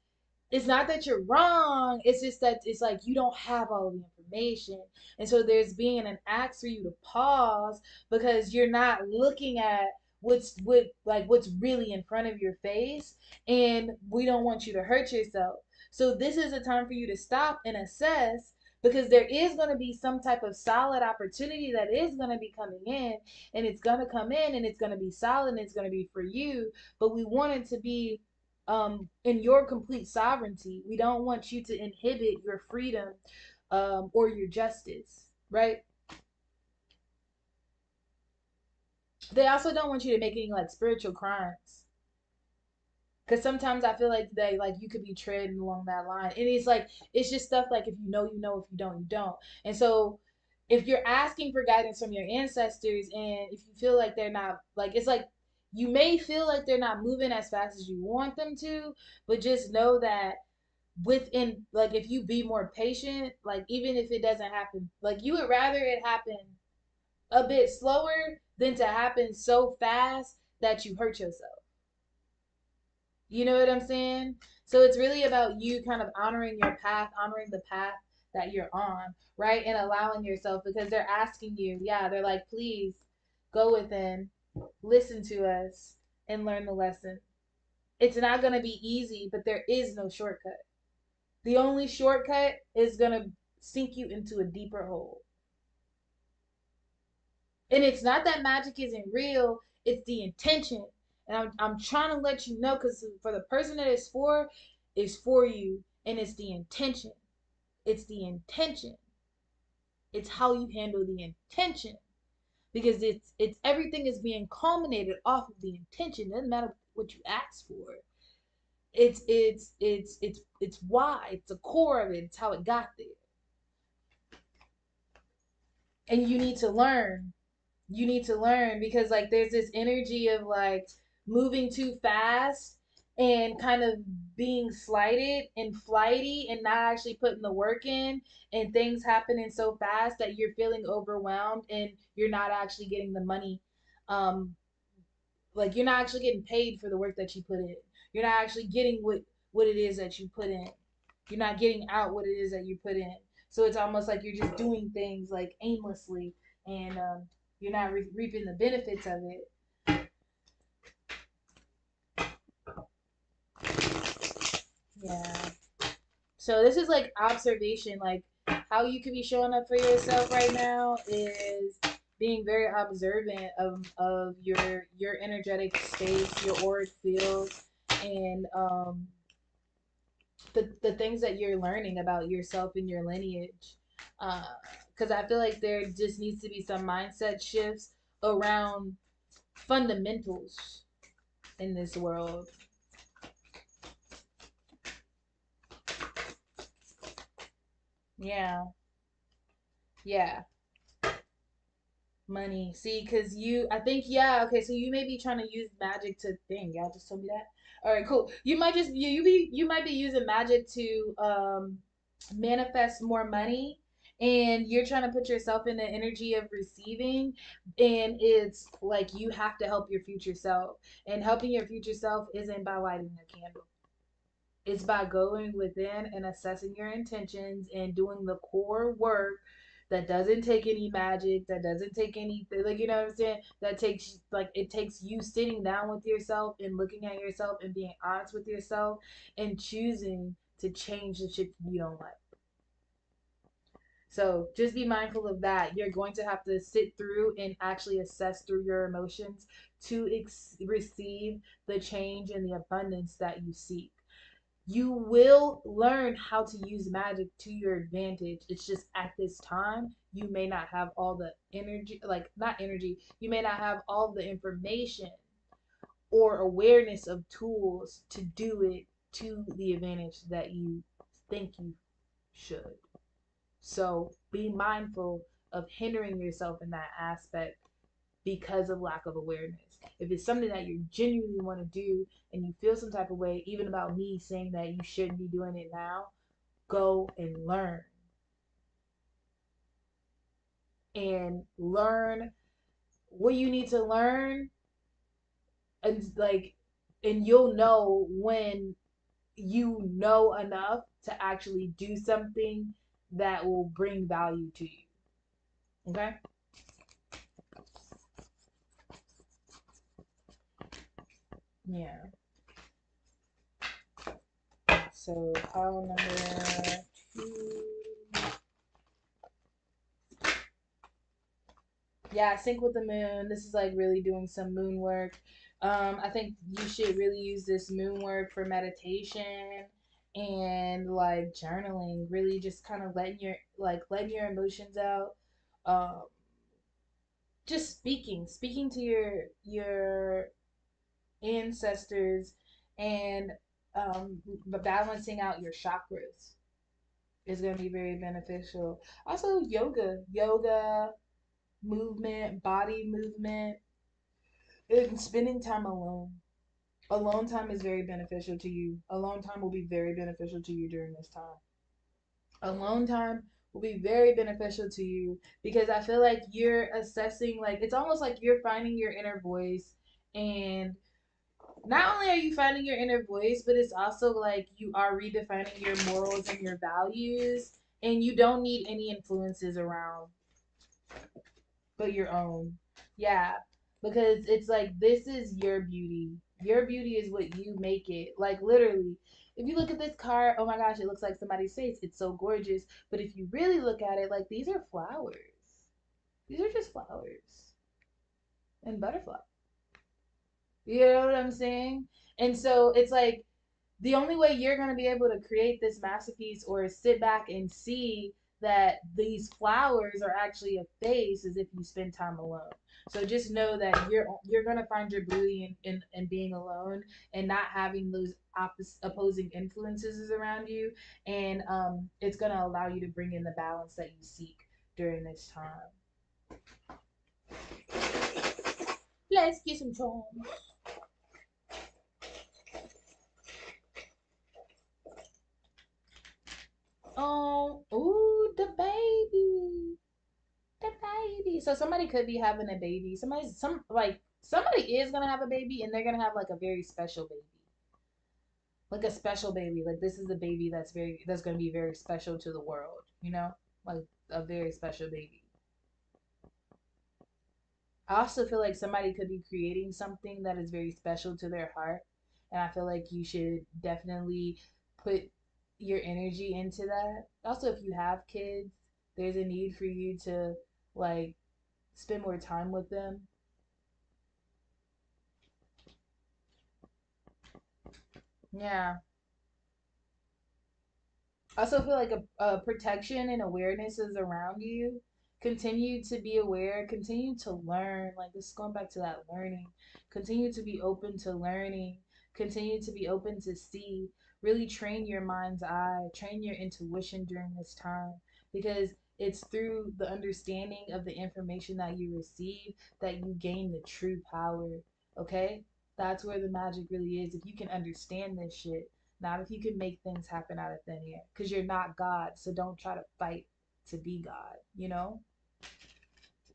it's not that you're wrong. It's just that it's like you don't have all the information. And so there's being an act for you to pause, because you're not looking at what's really in front of your face, and we don't want you to hurt yourself. So this is a time for you to stop and assess, because there is going to be some type of solid opportunity that is going to be coming in, and it's going to come in and it's going to be solid and it's going to be for you, but we want it to be in your complete sovereignty. We don't want you to inhibit your freedom, or your justice, right? They also don't want you to make any like spiritual crimes. Because sometimes I feel like they like you could be treading along that line, and it's like it's just stuff like if you know, you know. If you don't, you don't. And so, if you're asking for guidance from your ancestors, and if you feel like they're not like it's like you may feel like they're not moving as fast as you want them to, but just know that within like if you be more patient, like even if it doesn't happen, like you would rather it happen a bit slower than to happen so fast that you hurt yourself. You know what I'm saying? So it's really about you kind of honoring your path, honoring the path that you're on, right? And allowing yourself because they're asking you, yeah, they're like, please go within, listen to us, and learn the lesson. It's not going to be easy, but there is no shortcut. The only shortcut is going to sink you into a deeper hole. And it's not that magic isn't real, it's the intention. And I'm trying to let you know because for the person that it's for you. And it's the intention. It's the intention. It's how you handle the intention. Because it's everything is being culminated off of the intention. It doesn't matter what you ask for. It's why. It's the core of it. It's how it got there. And you need to learn because like there's this energy of like moving too fast and kind of being slighted and flighty and not actually putting the work in and things happening so fast that you're feeling overwhelmed and you're not actually getting the money um like you're not actually getting paid for the work that you put in. You're not actually getting what it is that you put in. You're not getting out what it is that you put in. So it's almost like you're just doing things like aimlessly, and you're not reaping the benefits of it. Yeah. So this is like observation, like how you could be showing up for yourself right now is being very observant of your energetic space, your auric field, and the things that you're learning about yourself and your lineage. Because I feel like there just needs to be some mindset shifts around fundamentals in this world. Yeah, yeah. Money. See, because I think, yeah, okay, so you may be trying to use magic to, dang, y'all just told me that. All right, cool. You might be using magic to manifest more money, and you're trying to put yourself in the energy of receiving, and it's like you have to help your future self, and helping your future self isn't by lighting a candle. It's by going within and assessing your intentions and doing the core work that doesn't take any magic, that doesn't take anything, like, you know what I'm saying? That takes, like, it takes you sitting down with yourself and looking at yourself and being honest with yourself and choosing to change the shit you don't like. So just be mindful of that. You're going to have to sit through and actually assess through your emotions to receive the change and the abundance that you seek. You will learn how to use magic to your advantage. It's just at this time, you may not have all the energy, like, not energy, you may not have all the information or awareness of tools to do it to the advantage that you think you should. So be mindful of hindering yourself in that aspect because of lack of awareness. If it's something that you genuinely want to do and you feel some type of way, even about me saying that you shouldn't be doing it now, go and learn what you need to learn, and like, and you'll know when you know enough to actually do something that will bring value to you. Okay? Yeah. So pile number 2. Yeah, sync with the moon. This is like really doing some moon work. I think you should really use this moon work for meditation and like journaling. Really, just kind of letting your emotions out. Um, just speaking to your ancestors and balancing out your chakras is going to be very beneficial. Also, yoga, movement, body movement, and spending time alone. Alone time is very beneficial to you. Alone time will be very beneficial to you during this time. Alone time will be very beneficial to you because I feel like you're assessing, like, it's almost like you're finding your inner voice. And not only are you finding your inner voice, but it's also like you are redefining your morals and your values, and you don't need any influences around but your own. Yeah, because it's like this is your beauty. Your beauty is what you make it. Like literally, if you look at this car, oh my gosh, it looks like somebody's face. It's so gorgeous. But if you really look at it, like these are flowers. These are just flowers and butterflies. You know what I'm saying? And so it's like the only way you're going to be able to create this masterpiece or sit back and see that these flowers are actually a face is if you spend time alone. So just know that you're going to find your beauty in being alone and not having those opposing influences around you, and it's going to allow you to bring in the balance that you seek during this time. Let's get some charms. Ooh, the baby. The baby. So somebody could be having a baby. Somebody is gonna have a baby, and they're gonna have like a very special baby, like a special baby. Like this is a baby that's gonna be very special to the world. You know, like a very special baby. I also feel like somebody could be creating something that is very special to their heart, and I feel like you should definitely put your energy into that. Also, if you have kids, there's a need for you to like spend more time with them. Yeah. I also feel like a protection and awareness is around you. Continue to be aware, continue to learn. Like this is going back to that learning. Continue to be open to learning, continue to be open to see. Really train your mind's eye, train your intuition during this time because it's through the understanding of the information that you receive that you gain the true power. Okay? That's where the magic really is. If you can understand this shit, not if you can make things happen out of thin air. Because you're not God. So don't try to fight to be God, you know?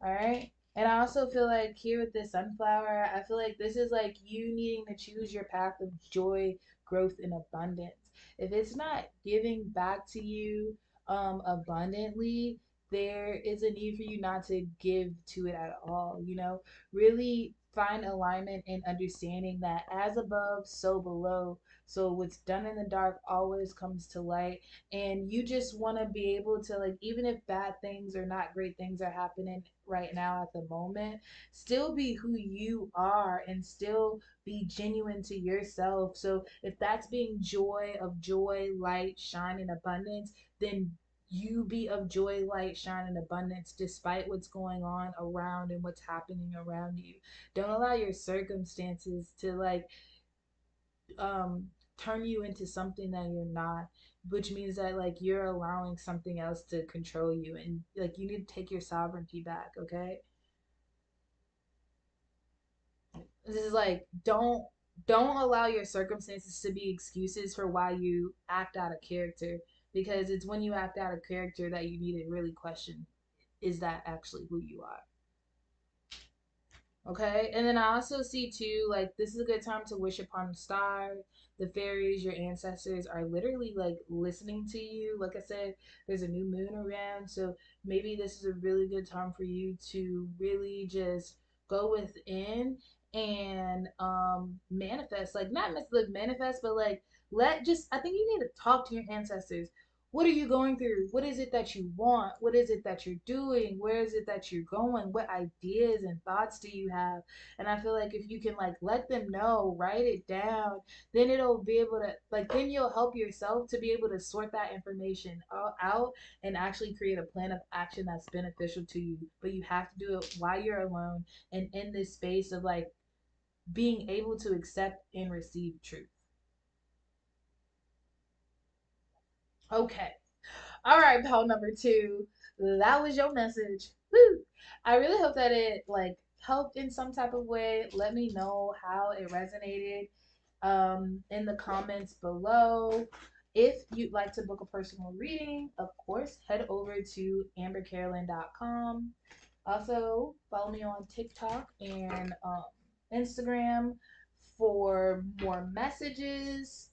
All right. And I also feel like here with this sunflower, I feel like this is like you needing to choose your path of joy, growth, and abundance. If it's not giving back to you abundantly, there is a need for you not to give to it at all. You know, really find alignment and understanding that as above, so below. So what's done in the dark always comes to light, and you just want to be able to, like, even if bad things or not great things are happening right now at the moment, still be who you are and still be genuine to yourself. So if that's being joy, light, shine, and abundance, then you be of joy, light, shine, and abundance despite what's going on around and what's happening around you. Don't allow your circumstances to like um turn you into something that you're not, which means that like you're allowing something else to control you, and like you need to take your sovereignty back. Okay, this is like don't allow your circumstances to be excuses for why you act out of character, because it's when you act out of character that you need to really question, is that actually who you are? Okay, and then I also see too, like this is a good time to wish upon the stars. The fairies, your ancestors, are literally like listening to you. Like I said, there's a new moon around, so maybe this is a really good time for you to really just go within and manifest. Like not necessarily manifest, but like let just. I think you need to talk to your ancestors. What are you going through? What is it that you want? What is it that you're doing? Where is it that you're going? What ideas and thoughts do you have? And I feel like if you can like let them know, write it down, then it'll be able to like then you'll help yourself to be able to sort that information out and actually create a plan of action that's beneficial to you. But you have to do it while you're alone and in this space of like being able to accept and receive truth. Okay. All right, pal number two. That was your message. Woo! I really hope that it like helped in some type of way. Let me know how it resonated in the comments below. If you'd like to book a personal reading, of course, head over to ambercarolyn.com. Also, follow me on TikTok and Instagram for more messages.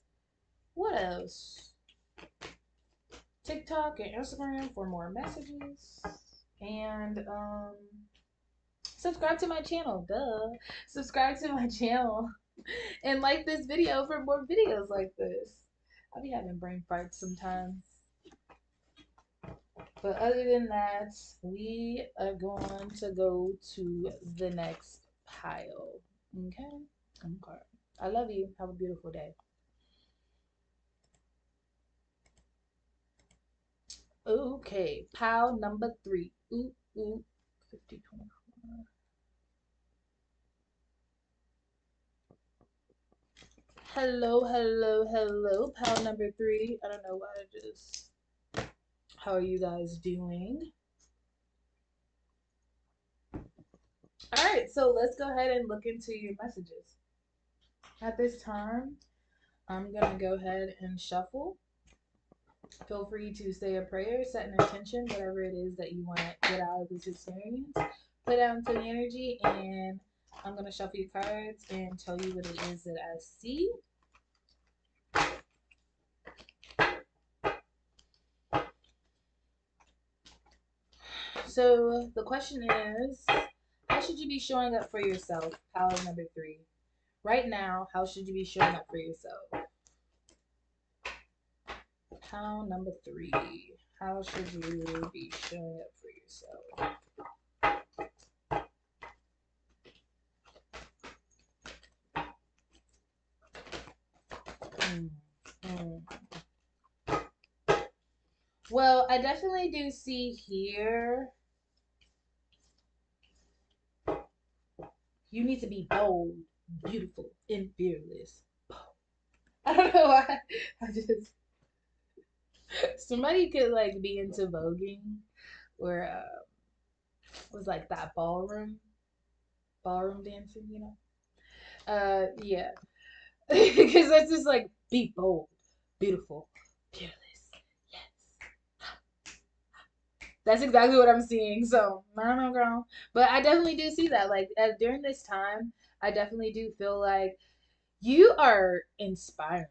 What else? TikTok and Instagram for more messages. And subscribe to my channel. Duh. Subscribe to my channel and like this video for more videos like this. I'll be having brain farts sometimes. But other than that, we are going to go to the next pile. Okay? Okay. I love you. Have a beautiful day. Okay. Pile number three. Ooh, ooh. 50, 24. Hello, hello, hello. Pile number three. I don't know why I just. How are you guys doing? All right, so let's go ahead and look into your messages. At this time, I'm going to go ahead and shuffle. Feel free to say a prayer, set an intention, whatever it is that you want to get out of this experience. Put out into the energy, and I'm going to shuffle your cards and tell you what it is that I see. So the question is, how should you be showing up for yourself? Power number three. Right now, how should you be showing up for yourself? Pound number three. How should you be showing up for yourself? Mm, mm. Well, I definitely do see here you need to be bold, beautiful, and fearless. I don't know why. I just somebody could like be into voguing or was like that ballroom dancing, you know. Yeah, because that's just like be bold, beautiful, fearless. Yes, that's exactly what I'm seeing. So I don't know, girl, but I definitely do see that. Like during this time, I definitely do feel like you are inspiring.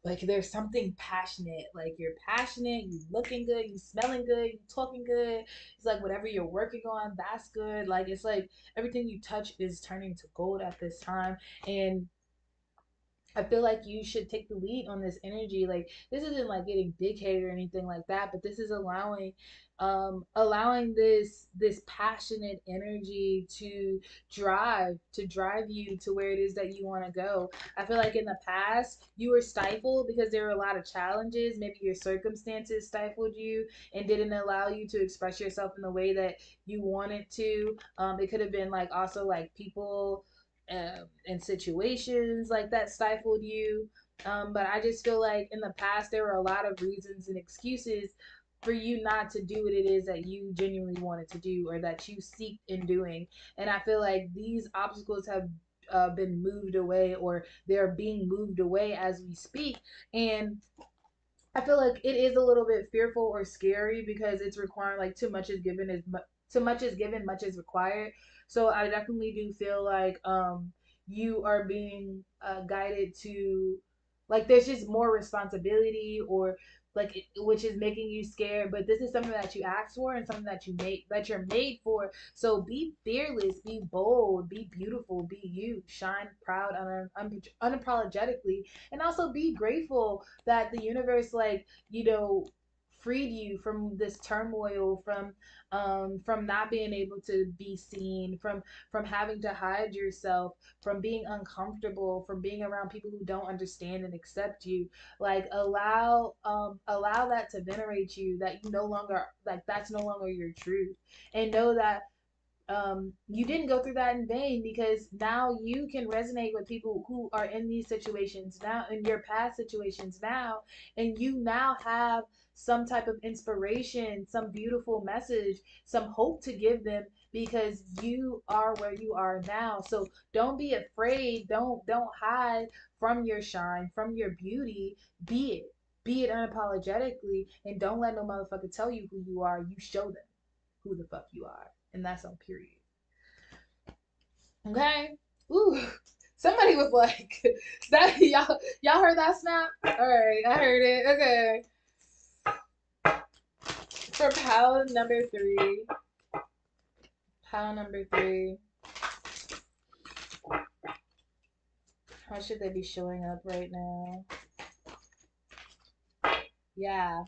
Like there's something passionate. Like you're passionate, you looking good, you smelling good, you talking good. It's like whatever you're working on, that's good. Like it's like everything you touch is turning to gold at this time. And I feel like you should take the lead on this energy. Like this isn't like getting big headed or anything like that, but this is allowing this passionate energy to drive you to where it is that you want to go. I feel like in the past you were stifled because there were a lot of challenges. Maybe your circumstances stifled you and didn't allow you to express yourself in the way that you wanted to. It could have been like also like people in situations like that stifled you. But I just feel like in the past there were a lot of reasons and excuses for you not to do what it is that you genuinely wanted to do or that you seek in doing. And I feel like these obstacles have been moved away or they're being moved away as we speak. And I feel like it is a little bit fearful or scary because it's requiring like too much is given too much is given, much is required. So I definitely do feel like you are being guided to like there's just more responsibility or like which is making you scared, but this is something that you asked for and something that you're made for. So be fearless, be bold, be beautiful, be you, shine proud unapologetically, and also be grateful that the universe like freed you from this turmoil, from not being able to be seen, from having to hide yourself, from being uncomfortable, from being around people who don't understand and accept you. Like allow that to venerate you, that you no longer like that's no longer your truth, and know that you didn't go through that in vain, because now you can resonate with people who are in these situations now, in your past situations now, and you now have some type of inspiration, some beautiful message, some hope to give them, because you are where you are now. So don't be afraid, don't hide from your shine, from your beauty. Be it unapologetically, and don't let no motherfucker tell you who you are. You show them who the fuck you are, and that's on period. Okay. Ooh. Somebody was like, that y'all heard that snap? Alright, I heard it. Okay. For pile number three. Pile number three. How should they be showing up right now? Yeah.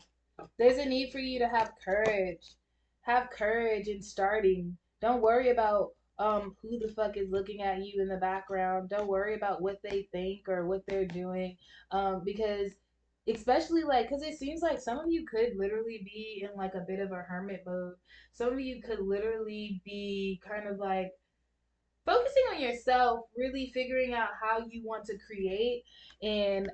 There's a need for you to have courage. Have courage in starting. Don't worry about who the fuck is looking at you in the background. Don't worry about what they think or what they're doing. Because especially like, because it seems like some of you could literally be in like a bit of a hermit mode. Some of you could literally be kind of like focusing on yourself, really figuring out how you want to create, and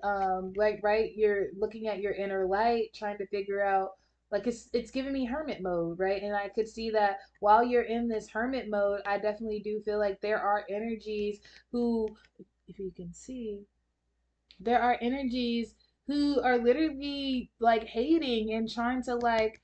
like, right, you're looking at your inner light, trying to figure out, like, it's giving me hermit mode, right? And I could see that while you're in this hermit mode, I definitely do feel like there are energies who, if you can see, there are energies who are literally like hating and trying to like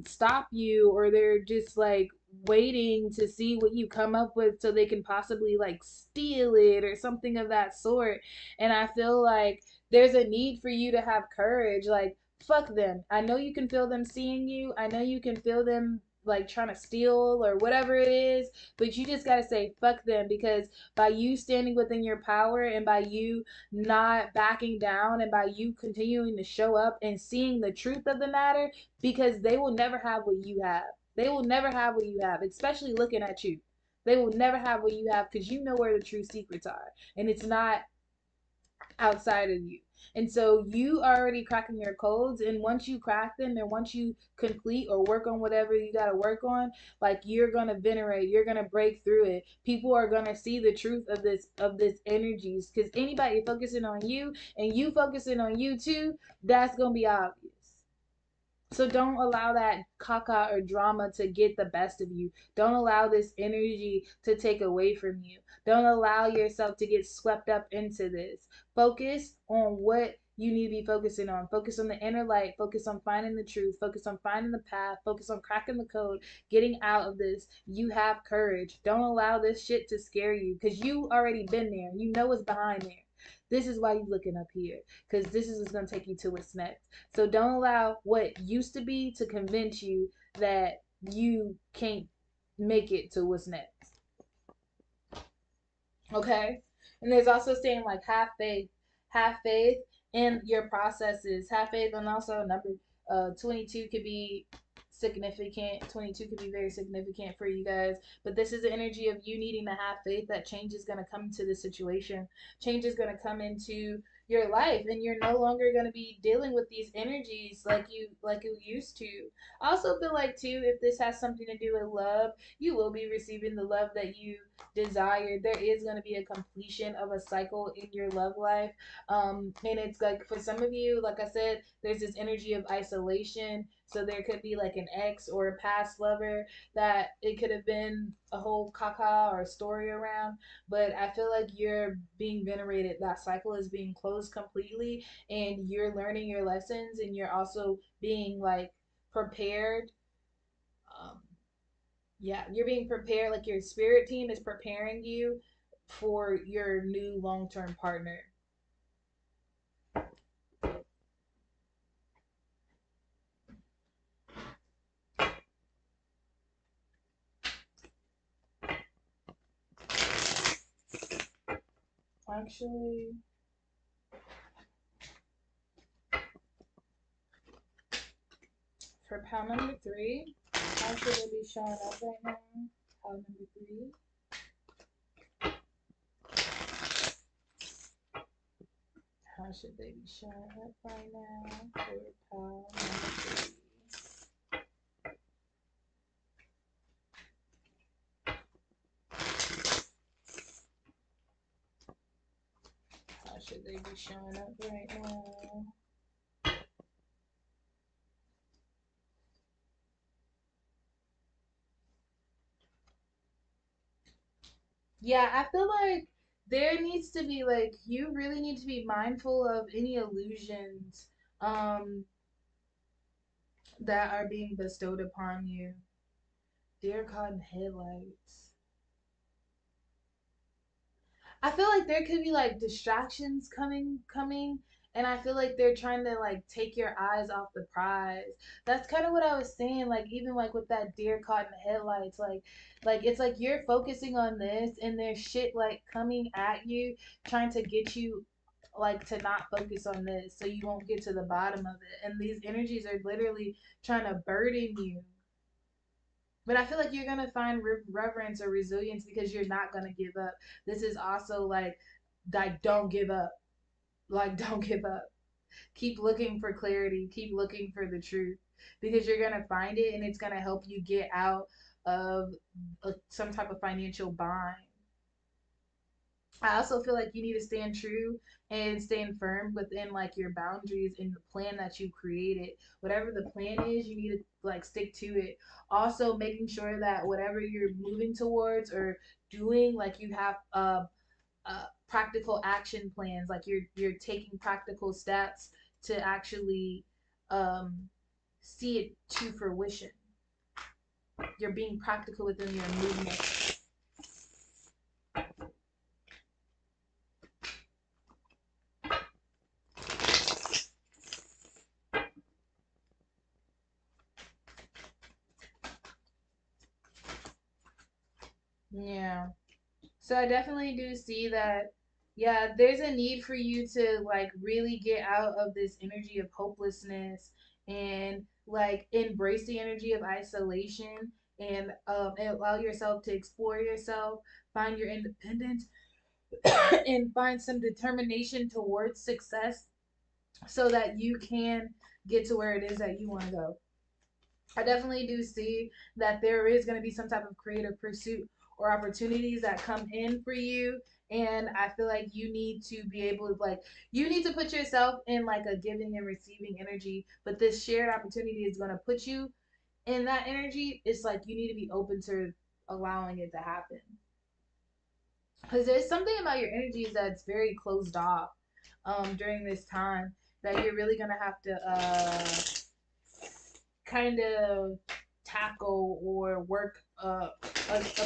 stop you, or they're just like waiting to see what you come up with so they can possibly like steal it or something of that sort. And I feel like there's a need for you to have courage. Like, fuck them. I know you can feel them seeing you. I know you can feel them like trying to steal or whatever it is, but you just got to say fuck them, because by you standing within your power, and by you not backing down, and by you continuing to show up and seeing the truth of the matter, because they will never have what you have. They will never have what you have, especially looking at you. They will never have what you have, because you know where the true secrets are, and it's not outside of you. And so you already cracking your codes, and once you crack them, and once you complete or work on whatever you got to work on, like, you're going to venerate, you're going to break through it. People are going to see the truth of this energies, cuz anybody focusing on you and you focusing on you too, that's going to be obvious. So don't allow that caca or drama to get the best of you. Don't allow this energy to take away from you. Don't allow yourself to get swept up into this. Focus on what you need to be focusing on. Focus on the inner light. Focus on finding the truth. Focus on finding the path. Focus on cracking the code, getting out of this. You have courage. Don't allow this shit to scare you, because you already been there. You know what's behind there. This is why you're looking up here, because this is what's going to take you to what's next. So don't allow what used to be to convince you that you can't make it to what's next. Okay? And there's also saying like have faith in your processes, have faith, and also number 22 could be significant. 22 could be very significant for you guys, but this is the energy of you needing to have faith that change is going to come into the situation. Change is going to come into your life, and you're no longer going to be dealing with these energies like you used to. I also feel like too, if this has something to do with love, you will be receiving the love that you desire. There is going to be a completion of a cycle in your love life. And it's like, for some of you, like I said, there's this energy of isolation. So there could be like an ex or a past lover that it could have been a whole caca or a story around. But I feel like you're being venerated. That cycle is being closed completely, and you're learning your lessons, and you're also being like prepared. Um, yeah, you're being prepared, like your spirit team is preparing you for your new long-term partner. Actually, for pile number three, how should it be showing up right now? Pile number three. How should they be showing up right now for pile number three? should they be showing up right now? Yeah, I feel like there needs to be like you really need to be mindful of any illusions um that are being bestowed upon you. Dear caught in headlights. I feel like there could be like distractions coming and I feel like they're trying to like take your eyes off the prize. That's kind of what I was saying, like even like with that deer caught in the headlights, like it's like you're focusing on this and there's shit like coming at you trying to get you like to not focus on this so you won't get to the bottom of it. And these energies are literally trying to burden you. But I feel like you're gonna find reverence or resilience because you're not gonna give up. This is also like don't give up. Like don't give up. Keep looking for clarity. Keep looking for the truth because you're gonna find it and it's gonna help you get out of some type of financial bind. I also feel like you need to stand true and stand firm within like your boundaries and the plan that you created. Whatever the plan is, you need to like stick to it. Also, making sure that whatever you're moving towards or doing, like you have practical action plans. Like you're taking practical steps to actually um, see it to fruition. You're being practical within your movement. Yeah. So I definitely do see that, yeah, there's a need for you to like really get out of this energy of hopelessness and like embrace the energy of isolation and allow yourself to explore yourself, find your independence, and find some determination towards success so that you can get to where it is that you want to go. I definitely do see that there is going to be some type of creative pursuit or opportunities that come in for you. And I feel like you need to be able to, like, you need to put yourself in like a giving and receiving energy. But this shared opportunity is going to put you in that energy. It's like you need to be open to allowing it to happen. Because there's something about your energies that's very closed off during this time that you're really going to have to kind of tackle or work up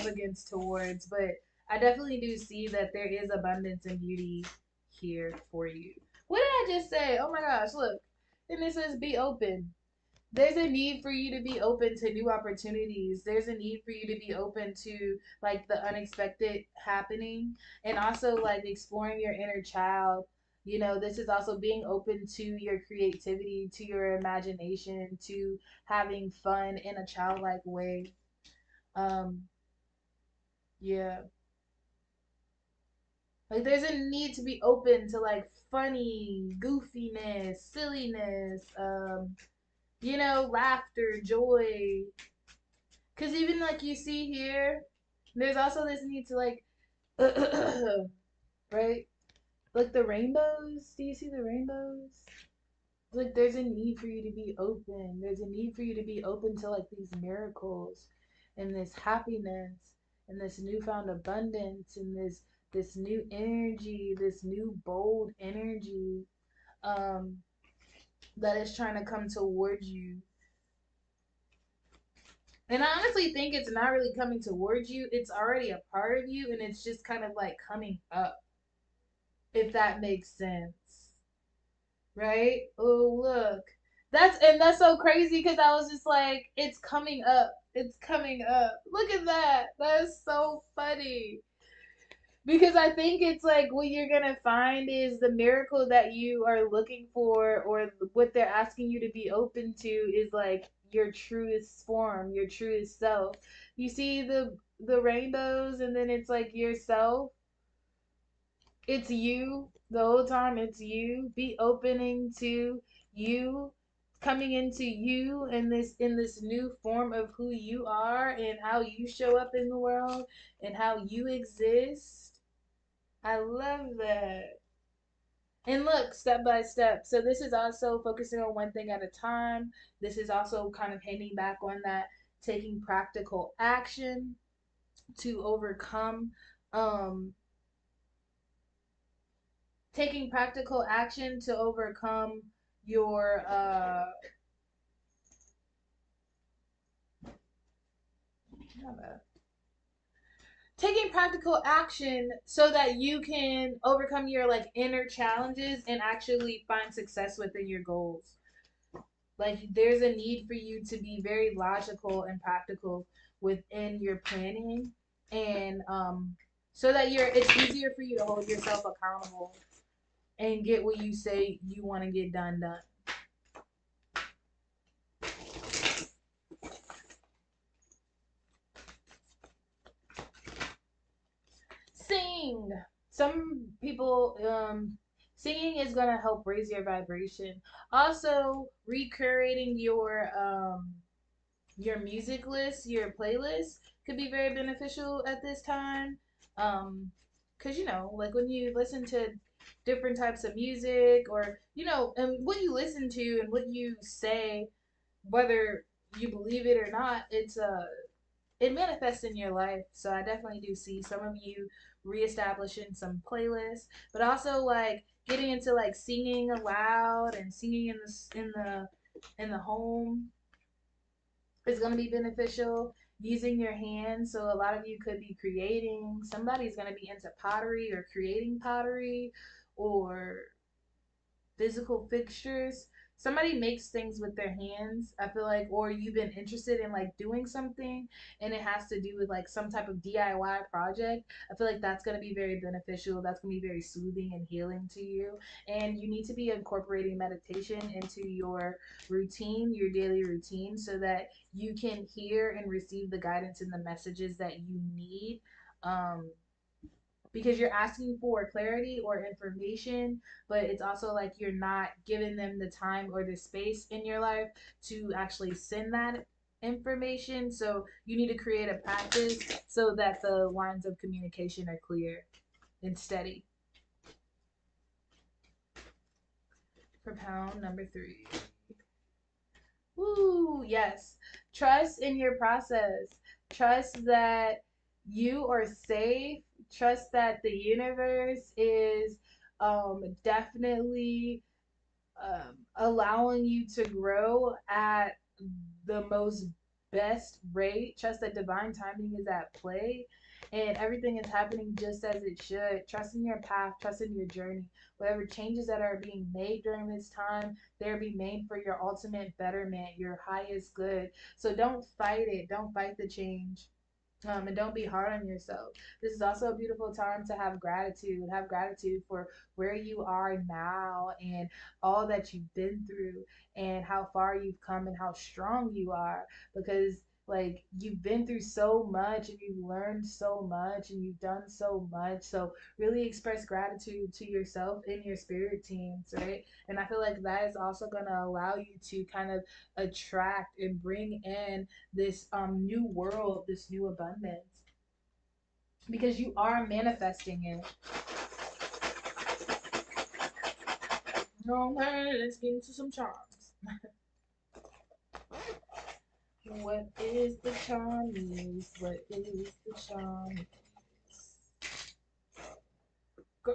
against towards. But I definitely do see that there is abundance and beauty here for you. What did I just say? Oh my gosh, look. And it says be open. There's a need for you to be open to new opportunities. There's a need for you to be open to like the unexpected happening and also like exploring your inner child. You know, this is also being open to your creativity, to your imagination, to having fun in a childlike way. Um, yeah. Like there's a need to be open to like funny, goofiness, silliness, laughter, joy, because even like you see here, there's also this need to like, right? Like the rainbows. Do you see the rainbows? Like there's a need for you to be open. There's a need for you to be open to like these miracles and this happiness and this newfound abundance and this new energy, this new bold energy um that is trying to come towards you. And I honestly think it's not really coming towards you. It's already a part of you and it's just kind of like coming up, if that makes sense. Right? Oh, look. That's so crazy because I was just like, it's coming up. It's coming up. Look at that. That's so funny. Because I think it's like what you're gonna find is the miracle that you are looking for, or what they're asking you to be open to, is like your truest form, your truest self. You see the rainbows, and then it's like yourself. It's you the whole time. It's you. Be opening to you, coming into you in this new form of who you are and how you show up in the world and how you exist. I love that. And look, step by step. So this is also focusing on one thing at a time. This is also kind of handing back on that, taking practical action to overcome, um taking practical action to overcome your taking practical action so that you can overcome your like inner challenges and actually find success within your goals. Like there's a need for you to be very logical and practical within your planning, and so that it's easier for you to hold yourself accountable and get what you say you want to get done. Sing. Some people, singing is gonna help raise your vibration. Also, recreating your music list, your playlist could be very beneficial at this time. Cause like when you listen to different types of music, or and what you listen to and what you say, whether you believe it or not, it manifests in your life. So I definitely do see some of you reestablishing some playlists, but also like getting into like singing aloud and singing in the home is going to be beneficial. Using your hands, so a lot of you could be creating. Somebody's going to be into pottery or creating pottery, or physical fixtures. Somebody makes things with their hands, I feel like, or you've been interested in like doing something and it has to do with like some type of DIY project. I feel like that's going to be very beneficial. That's going to be very soothing and healing to you. And you need to be incorporating meditation into your routine, your daily routine, so that you can hear and receive the guidance and the messages that you need. Um, because you're asking for clarity or information, but it's also like you're not giving them the time or the space in your life to actually send that information. So you need to create a practice so that the lines of communication are clear and steady. For pound number 3. Woo, yes. Trust in your process. Trust that you are safe. Trust that the universe is definitely allowing you to grow at the most best rate. Trust that divine timing is at play and everything is happening just as it should. Trust in your path, trust in your journey. Whatever changes that are being made during this time, they're being made for your ultimate betterment, your highest good. So don't fight it. Don't fight the change. And don't be hard on yourself. This is also a beautiful time to have gratitude. Have gratitude for where you are now and all that you've been through and how far you've come and how strong you are, because like you've been through so much and you've learned so much and you've done so much. So really express gratitude to yourself and your spirit teams, right? And I feel like that is also going to allow you to kind of attract and bring in this new world, this new abundance, because you are manifesting it. Okay, let's get into some charms. What is the charm use? What is the charm?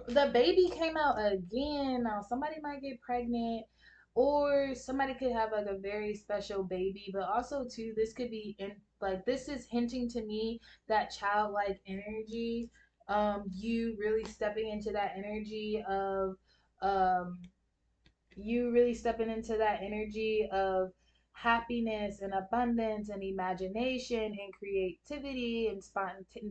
The baby came out again. Now somebody might get pregnant, or somebody could have like a very special baby, but also too this could be in like this is hinting to me that childlike energy, you really stepping into that energy of um you really stepping into that energy of happiness and abundance and imagination and creativity and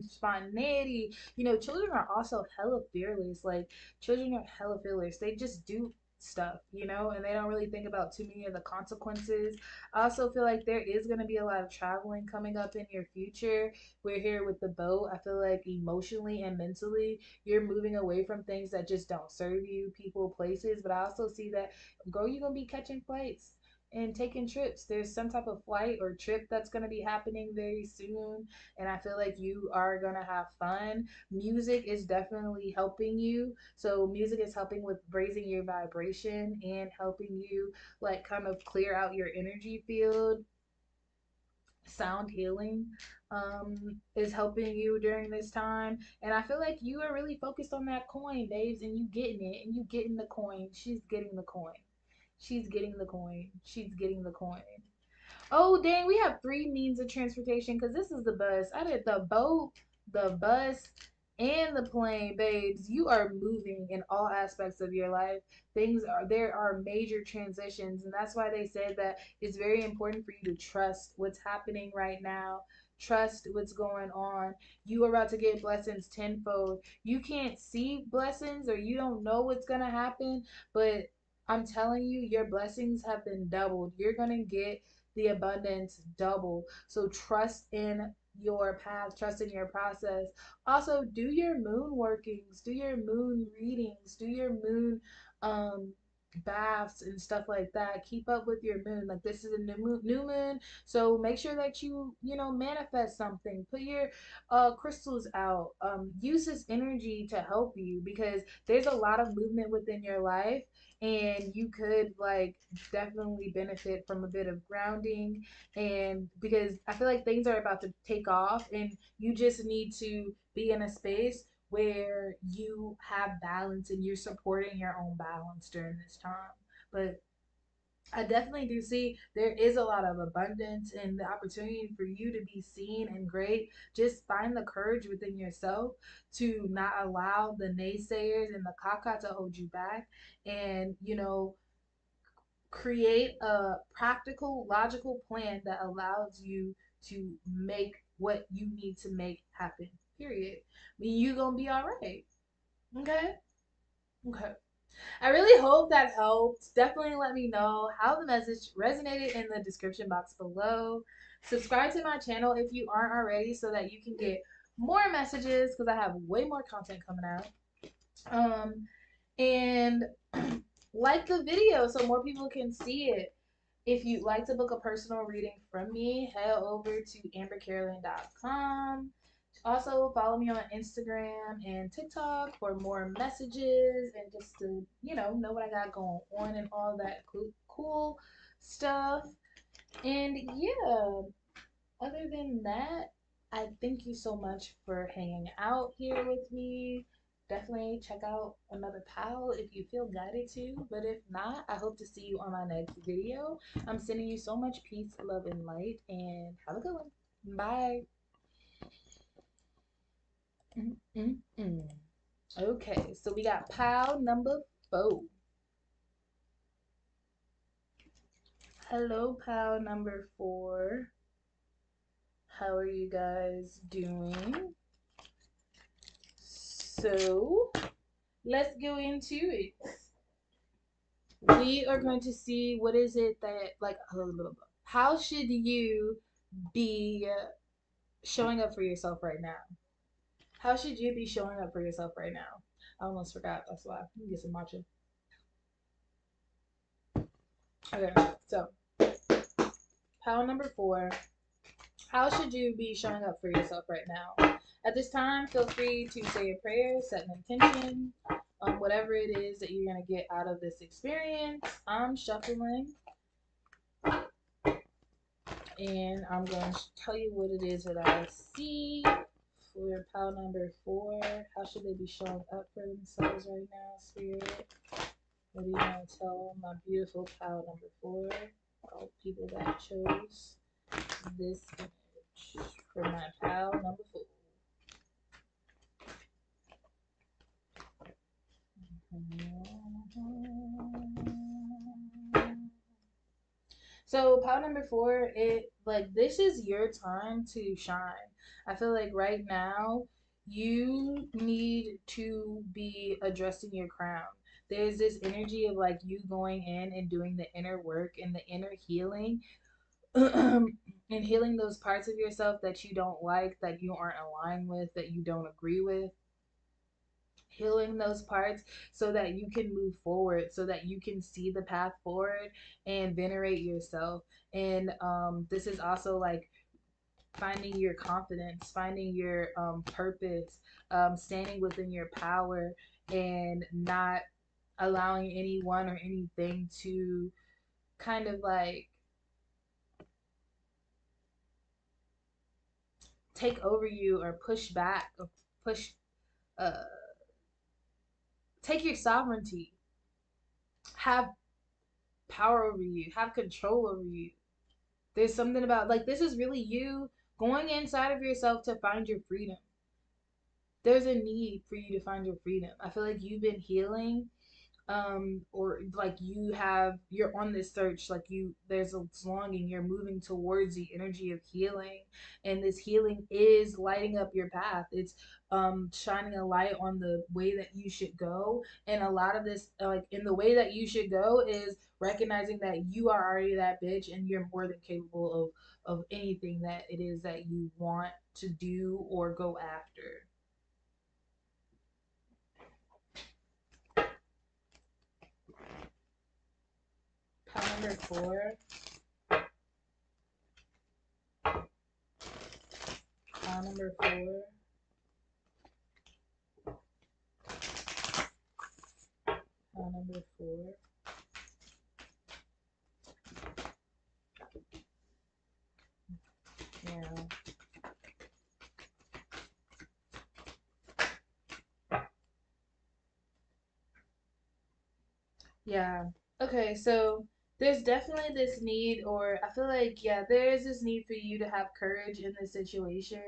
spontaneity. Children are also hella fearless. Like, children are hella fearless. They just do stuff, and they don't really think about too many of the consequences. I also feel like there is going to be a lot of traveling coming up in your future. We're here with the boat. I feel like emotionally and mentally, you're moving away from things that just don't serve you, people, places. But I also see that, girl, you're gonna be catching flights. and taking trips. There's some type of flight or trip that's going to be happening very soon, and I feel like you are going to have fun. Music is definitely helping you. So music is helping with raising your vibration and helping you like kind of clear out your energy field. Sound healing is helping you during this time, and I feel like you are really focused on that coin, babes, and you getting it, and you getting the coin. She's getting the coin. She's getting the coin. She's getting the coin. Oh dang, we have three means of transportation because this is the bus. I did the boat, the bus, and the plane, babes. You are moving in all aspects of your life. Things are there are major transitions, and that's why they said that it's very important for you to trust what's happening right now. Trust what's going on. You are about to get blessings tenfold. You can't see blessings or you don't know what's gonna happen, but I'm telling you, your blessings have been doubled. You're gonna get the abundance double. So trust in your path, trust in your process. Also, do your moon workings, do your moon readings, do your moon um baths and stuff like that. Keep up with your moon. Like this is a new moon, so make sure that you manifest something. Put your crystals out. Use this energy to help you because there's a lot of movement within your life, and you could like definitely benefit from a bit of grounding, and because I feel like things are about to take off and you just need to be in a space where you have balance and you're supporting your own balance during this time. But I definitely do see there is a lot of abundance and the opportunity for you to be seen and great. Just find the courage within yourself to not allow the naysayers and the caca to hold you back, and create a practical, logical plan that allows you to make what you need to make happen. Period. I mean, you gonna be all right. Okay. Okay. I really hope that helped. Definitely let me know how the message resonated in the description box below. Subscribe to my channel if you aren't already so that you can get more messages because I have way more content coming out. And like the video so more people can see it. If you'd like to book a personal reading from me, head over to ambercarolyn.com. Also, follow me on Instagram and TikTok for more messages and just to, know what I got going on and all that cool stuff. And yeah, other than that, I thank you so much for hanging out here with me. Definitely check out another pal if you feel guided to. But if not, I hope to see you on my next video. I'm sending you so much peace, love, and light. And have a good one. Bye. Mm-mm-mm. Okay, so we got pal number 4. Hello, pal number 4. How are you guys doing? So, let's go into it. We are going to see what is it that, like, how should you be showing up for yourself right now? How should you be showing up for yourself right now? I almost forgot. That's why. Let me get some matcha. Okay, so pile number 4. How should you be showing up for yourself right now? At this time, feel free to say a prayer, set an intention, whatever it is that you're going to get out of this experience. I'm shuffling and I'm going to tell you what it is that I see for pile number 4. How should they be showing up for themselves right now, Spirit? What do you want to tell my beautiful pile number 4? All people that chose this image for my pile number 4. So pile number 4, it like this is your time to shine. I feel like right now you need to be addressing your crown. There's this energy of like you going in and doing the inner work and the inner healing and healing those parts of yourself that you don't like, that you aren't aligned with, that you don't agree with. healing those parts so that you can move forward, so that you can see the path forward and venerate yourself. And this is also like finding your confidence, finding your purpose, standing within your power, and not allowing anyone or anything to kind of like take over you or push back or push uh take your sovereignty, have power over you, have control over you. There's something about like this is really you going inside of yourself to find your freedom. There's a need for you to find your freedom. I feel like you've been healing, or like you're on this search, like there's a longing, you're moving towards the energy of healing, and this healing is lighting up your path. It's shining a light on the way that you should go, and a lot of this, like in the way that you should go, is recognizing that you are already that bitch and you're more than capable of anything that it is that you want to do or go after. Pile number 4. Pile number 4. Number 4. Yeah. Yeah. Okay, so there's definitely this need, or I feel like, yeah, there is this need for you to have courage in this situation,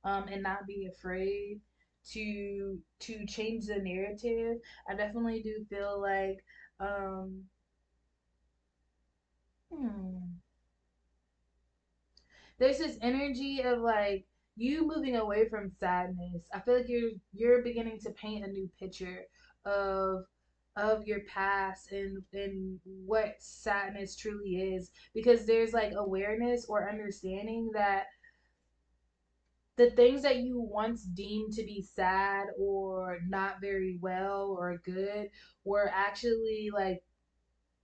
and not be afraid to change the narrative. I definitely do feel like, um, hmm, there's this energy of like you moving away from sadness. I feel like you're beginning to paint a new picture of your past and what sadness truly is, because there's like awareness or understanding that the things that you once deemed to be sad or not very well or good were actually like,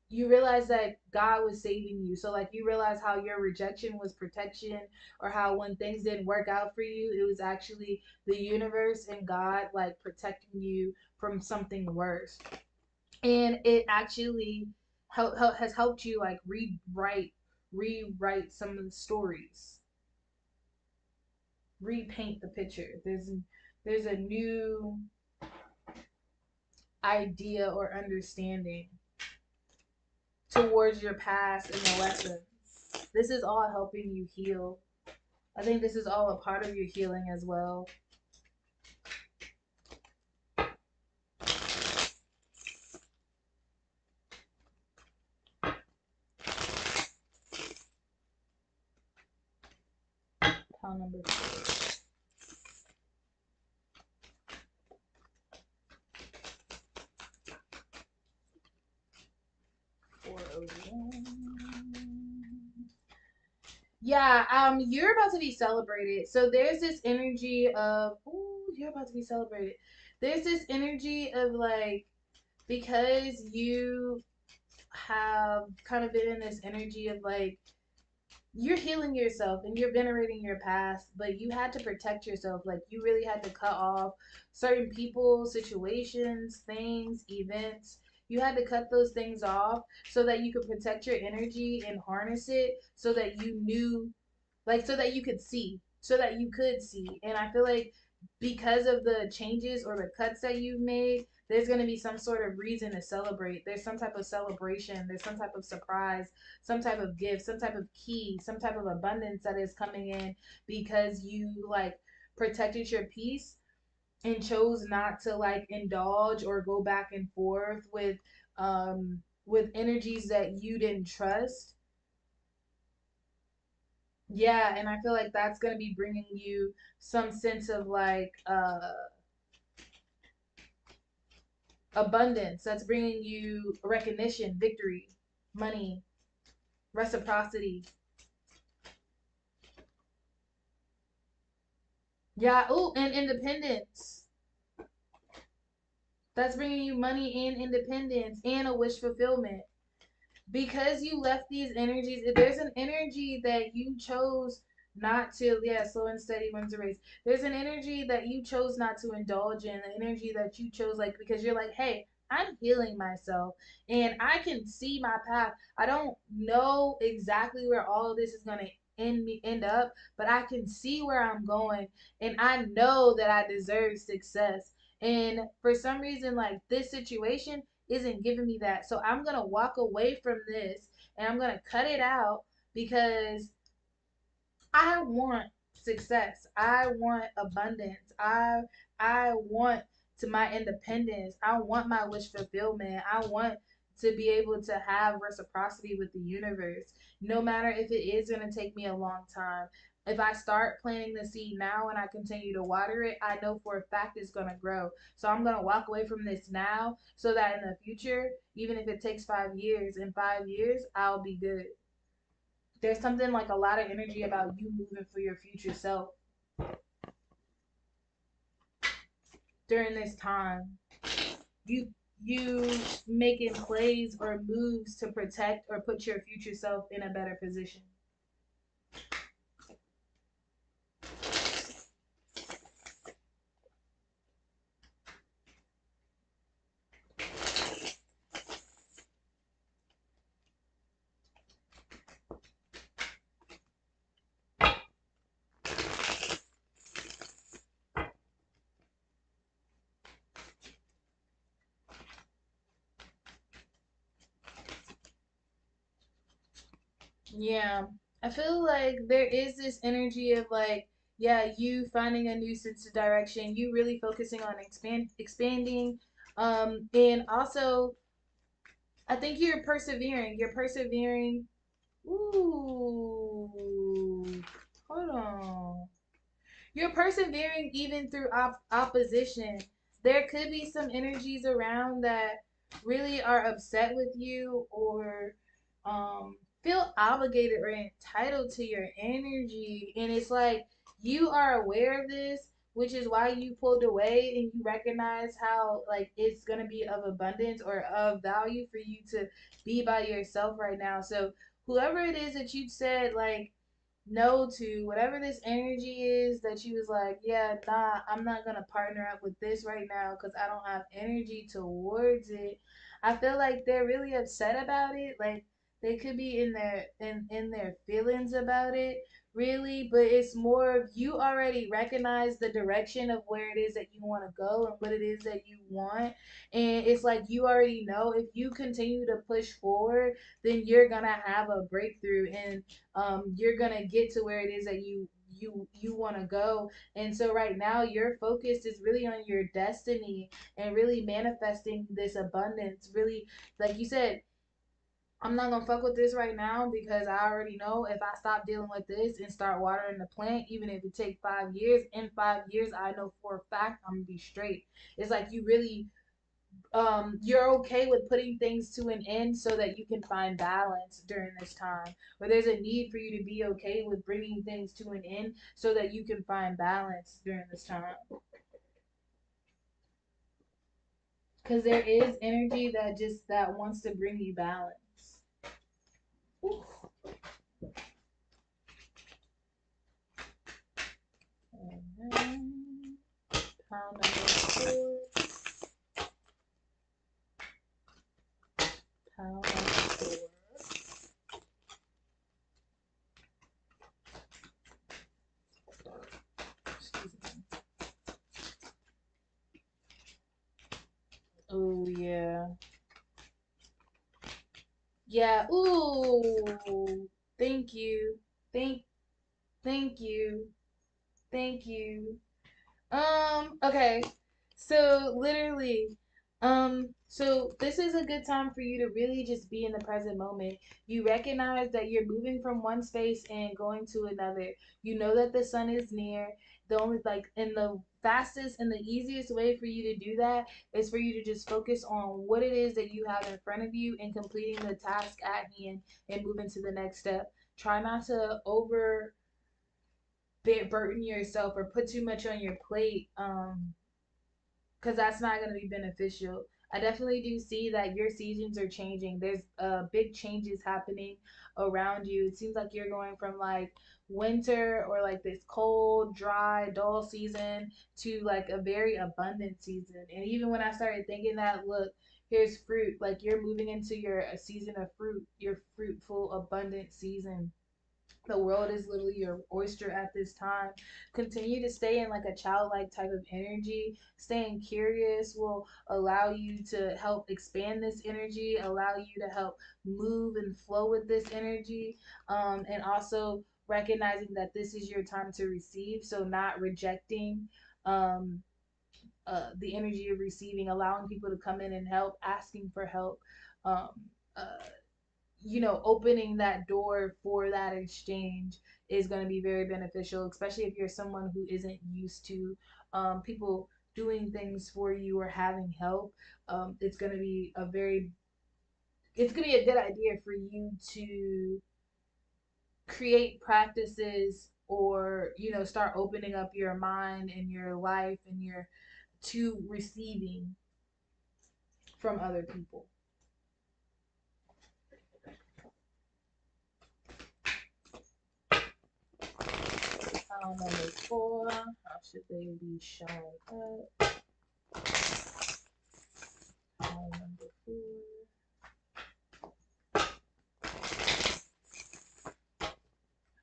you realize that God was saving you. So like you realize how your rejection was protection, or how when things didn't work out for you, it was actually the universe and God like protecting you from something worse. And it actually has helped you like rewrite some of the stories, repaint the picture. There's a new idea or understanding towards your past and the lessons. This is all helping you heal. I think this is all a part of your healing as well. Pile number 401. Yeah, you're about to be celebrated. So there's this energy of, ooh, you're about to be celebrated. There's this energy of like, because you have kind of been in this energy of like, you're healing yourself and you're venerating your past, but you had to protect yourself. Like you really had to cut off certain people, situations, things, events. You had to cut those things off so that you could protect your energy and harness it, so that you knew, like, so that you could see, so that you could see. And I feel like because of the changes or the cuts that you've made, there's going to be some sort of reason to celebrate. There's some type of celebration, there's some type of surprise, some type of gift, some type of key, some type of abundance that is coming in, because you like protected your peace and chose not to like indulge or go back and forth with energies that you didn't trust. Yeah, and I feel like that's going to be bringing you some sense of like abundance. That's bringing you recognition, victory, money, reciprocity. Yeah, oh, and independence. That's bringing you money and independence and a wish fulfillment. Because you left these energies, there's an energy that you chose not to, yeah, slow and steady wins the race. There's an energy that you chose not to indulge in, an energy that you chose, like, because you're like, hey, I'm healing myself and I can see my path. I don't know exactly where all of this is going to end up, but I can see where I'm going and I know that I deserve success. And for some reason, like, this situation isn't giving me that. So I'm going to walk away from this and I'm going to cut it out because I want success. I want abundance. I want to my independence. I want my wish fulfillment. I want to be able to have reciprocity with the universe. No matter if it is going to take me a long time. If I start planting the seed now and I continue to water it, I know for a fact it's going to grow. So I'm going to walk away from this now so that in the future, even if it takes 5 years, in 5 years, I'll be good. There's something like a lot of energy about you moving for your future self during this time. You making plays or moves to protect or put your future self in a better position. Yeah. I feel like there is this energy of like, yeah, you finding a new sense of direction, you really focusing on expanding. And also I think you're persevering. You're persevering. Ooh. Hold on. You're persevering even through opposition. There could be some energies around that really are upset with you or feel obligated or entitled to your energy. And it's like you are aware of this, which is why you pulled away and you recognize how like it's going to be of abundance or of value for you to be by yourself right now. So whoever it is that you said like no to, whatever this energy is that you was like, yeah, nah, I'm not gonna partner up with this right now because I don't have energy towards it. I feel like they're really upset about it. Like they could be in their feelings about it, really, but it's more of you already recognize the direction of where it is that you want to go and what it is that you want. And it's like you already know if you continue to push forward, then you're gonna have a breakthrough and you're gonna get to where it is that you want to go. And so right now your focus is really on your destiny and really manifesting this abundance. Really, like you said, I'm not gonna fuck with this right now because I already know if I stop dealing with this and start watering the plant, even if it takes 5 years, in 5 years I know for a fact I'm gonna be straight. It's like you really you're okay with putting things to an end so that you can find balance during this time. Or there's a need for you to be okay with bringing things to an end so that you can find balance during this time. Because there is energy that just that wants to bring you balance. Ooh. And pound number 4, pound number 4. Excuse me. Oh yeah. Yeah. Ooh. Thank you. Thank thank you. Thank you. Okay. So literally, so this is a good time for you to really just be in the present moment. You recognize that you're moving from one space and going to another. You know that the sun is near. The only like and the fastest and the easiest way for you to do that is for you to just focus on what it is that you have in front of you and completing the task at hand and moving to the next step. Try not to burden yourself or put too much on your plate. because that's not going to be beneficial. I definitely do see that your seasons are changing. There's big changes happening around you. It seems like you're going from like winter or like this cold, dry, dull season to like a very abundant season. And even when I started thinking that, look, here's fruit. Like you're moving into your a season of fruit, your fruitful, abundant season. The world is literally your oyster at this time. Continue to stay in like a childlike type of energy. Staying curious will allow you to help expand this energy, allow you to help move and flow with this energy, and also recognizing that this is your time to receive. So not rejecting um, the energy of receiving, allowing people to come in and help, asking for help. Um, uh, Opening that door for that exchange is going to be very beneficial, especially if you're someone who isn't used to people doing things for you or having help. It's going to be it's going to be a good idea for you to create practices or, start opening up your mind and your life and your to receiving from other people. Number four, how should they be showing up? Number four.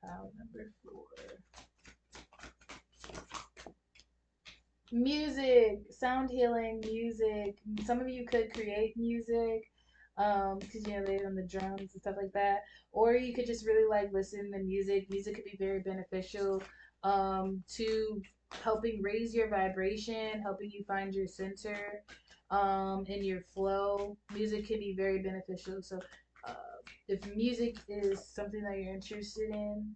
Pile number four. Music, sound healing, music. Some of you could create music, because they're on the drums and stuff like that. Or you could just really like listen to music. Music could be very beneficial, to helping raise your vibration, helping you find your center, and your flow. Music can be very beneficial. So, if music is something that you're interested in,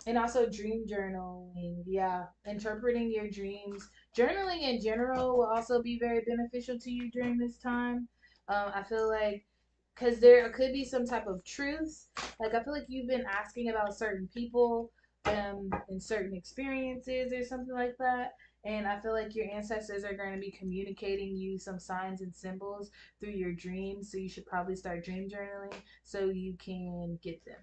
and also dream journaling, yeah, interpreting your dreams, journaling in general will also be very beneficial to you during this time. I feel like because there could be some type of truths, like I feel like you've been asking about certain people and certain experiences or something like that, and I feel like your ancestors are going to be communicating you some signs and symbols through your dreams, so you should probably start dream journaling so you can get them.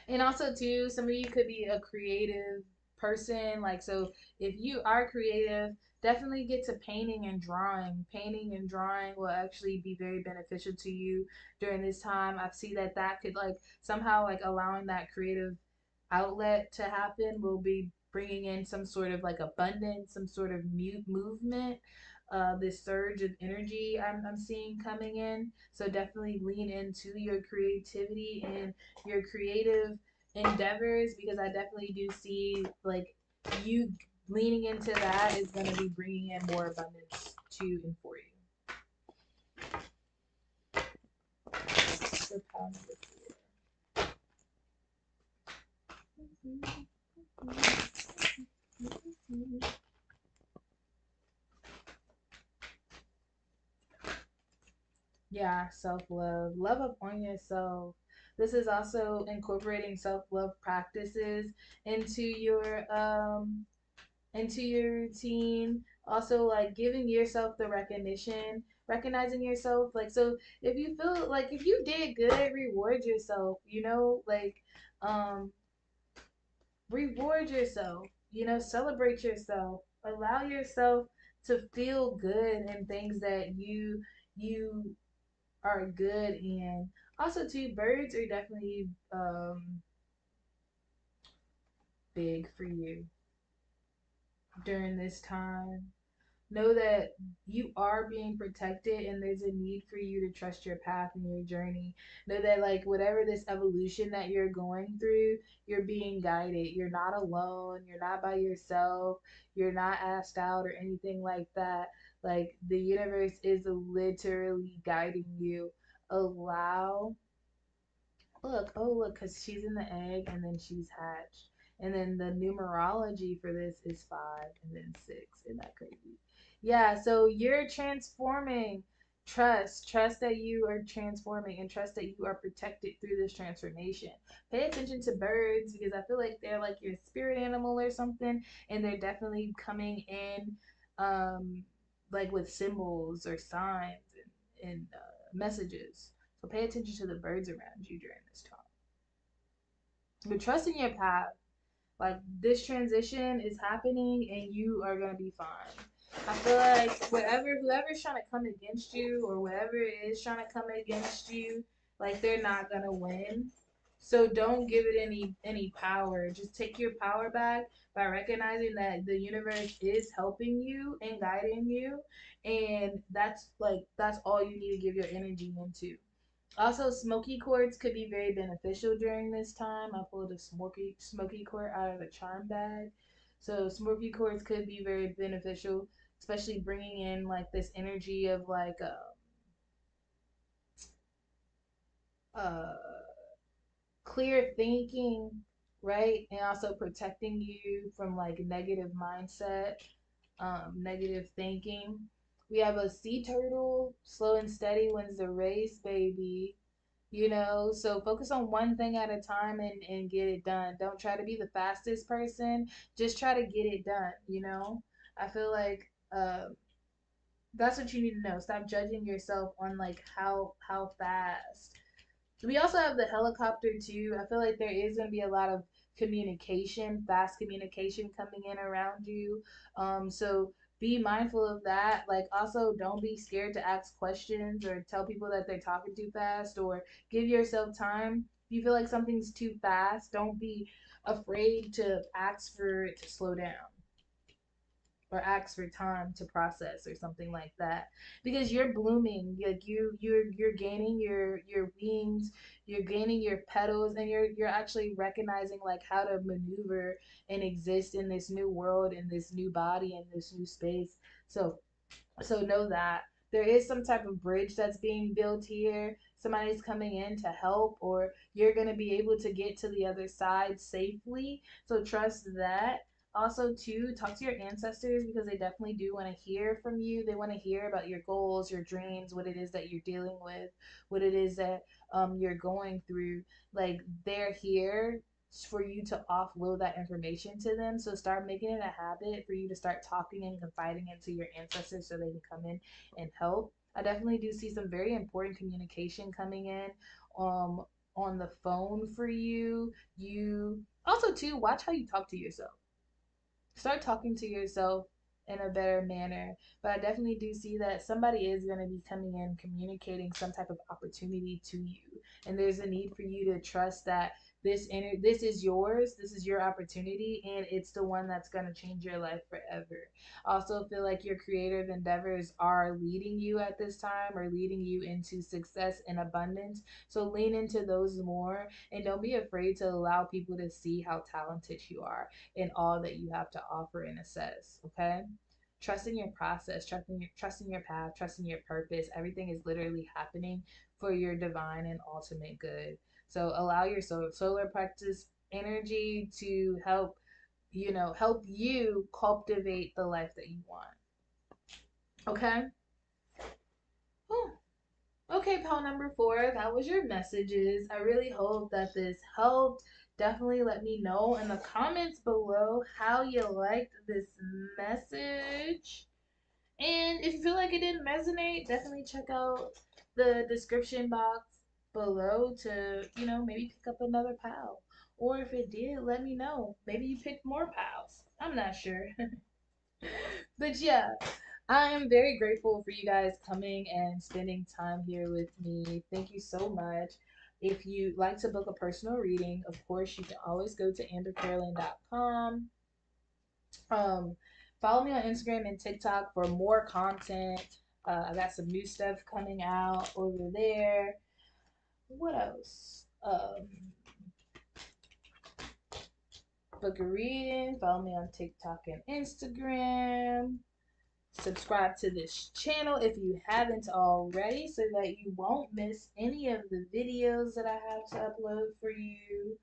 And also too, some of you could be a creative person. Like, so if you are creative, definitely get to painting and drawing. Painting and drawing will actually be very beneficial to you during this time. I see that that could like somehow like allowing that creative outlet to happen will be bringing in some sort of like abundance, some sort of movement, this surge of energy I'm seeing coming in. So definitely lean into your creativity and your creative endeavors, because I definitely do see like you leaning into that is going to be bringing in more abundance to and for you. So power number 4. Yeah, self love. Love upon yourself. This is also incorporating self love practices into your routine. Also like giving yourself the recognition, recognizing yourself. Like, so if you feel like if you did good, reward yourself, um reward yourself, celebrate yourself. Allow yourself to feel good in things that you are good in. Also, too, birds are definitely big for you during this time. Know that you are being protected and there's a need for you to trust your path and your journey. Know that, like, whatever this evolution that you're going through, you're being guided. You're not alone. You're not by yourself. You're not asked out or anything like that. Like, the universe is literally guiding you. Allow Look, oh look, because she's in the egg and then she's hatched. And then the numerology for this is 5 and then 6. Isn't that crazy? Yeah, so you're transforming. Trust that you are transforming and trust that you are protected through this transformation. Pay attention to birds because I feel like they're like your spirit animal or something, and they're definitely coming in, um, like with symbols or signs and messages. So pay attention to the birds around you during this time. But trust in your path. Like this transition is happening and you are gonna be fine. I feel like whoever's trying to come against you or whatever it is trying to come against you, like they're not gonna win. So don't give it any power. Just take your power back by recognizing that the universe is helping you and guiding you, and that's all you need to give your energy into. Also, smoky quartz could be very beneficial during this time. I pulled a smoky quartz out of the charm bag. So smoky quartz could be very beneficial, especially bringing in like this energy of like uh clear thinking, right? And also protecting you from like negative mindset, negative thinking. We have a sea turtle, slow and steady wins the race, baby. So focus on one thing at a time and get it done. Don't try to be the fastest person, just try to get it done. I feel like that's what you need to know. Stop judging yourself on like how fast. We also have the helicopter too. I feel like there is going to be a lot of communication, fast communication coming in around you. So be mindful of that. Like, also, don't be scared to ask questions or tell people that they're talking too fast, or give yourself time. If you feel like something's too fast, don't be afraid to ask for it to slow down or ask for time to process or something like that, because you're blooming. Like you're gaining your wings, you're gaining your petals, and you're actually recognizing like how to maneuver and exist in this new world, in this new body, in this new space. So know that there is some type of bridge that's being built here. Somebody's coming in to help, or you're going to be able to get to the other side safely. So trust that. Also, too, talk to your ancestors because they definitely do want to hear from you. They want to hear about your goals, your dreams, what it is that you're dealing with, what it is that you're going through. Like, they're here for you to offload that information to them. So start making it a habit for you to start talking and confiding into your ancestors so they can come in and help. I definitely do see some very important communication coming in um on the phone for you. You also too watch how you talk to yourself. Start talking to yourself in a better manner. But I definitely do see that somebody is going to be coming in communicating some type of opportunity to you, and there's a need for you to trust that this is yours, this is your opportunity, and it's the one that's going to change your life forever. I also feel like your creative endeavors are leading you at this time, or leading you into success and abundance. So lean into those more, and don't be afraid to allow people to see how talented you are in all that you have to offer and assess. Okay. Trusting your process, trusting your path, trusting your purpose. Everything is literally happening for your divine and ultimate good. So allow your solar practice energy to help you cultivate the life that you want. Okay. Whew. Okay, pal number 4, that was your messages. I really hope that this helped. Definitely let me know in the comments below how you liked this message. And if you feel like it didn't resonate, definitely check out the description box below to, maybe pick up another pal. Or if it did, let me know. Maybe you picked more pals. I'm not sure. But yeah, I am very grateful for you guys coming and spending time here with me. Thank you so much. If you'd like to book a personal reading, of course, you can always go to ambercaroline.com. Um, Follow me on Instagram and TikTok for more content. I got some new stuff coming out over there. What else? Book a reading. Follow me on TikTok and Instagram. Subscribe to this channel if you haven't already so that you won't miss any of the videos that I have to upload for you.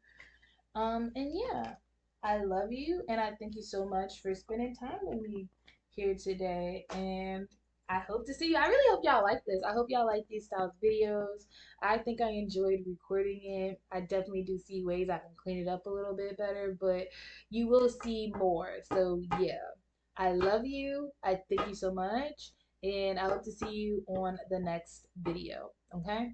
And yeah, I love you and I thank you so much for spending time with me here today. And I hope to see you. I really hope y'all like this. I hope y'all like these styles of videos. I think I enjoyed recording it. I definitely do see ways I can clean it up a little bit better, but you will see more. So yeah, I love you. I thank you so much, and I hope to see you on the next video. Okay.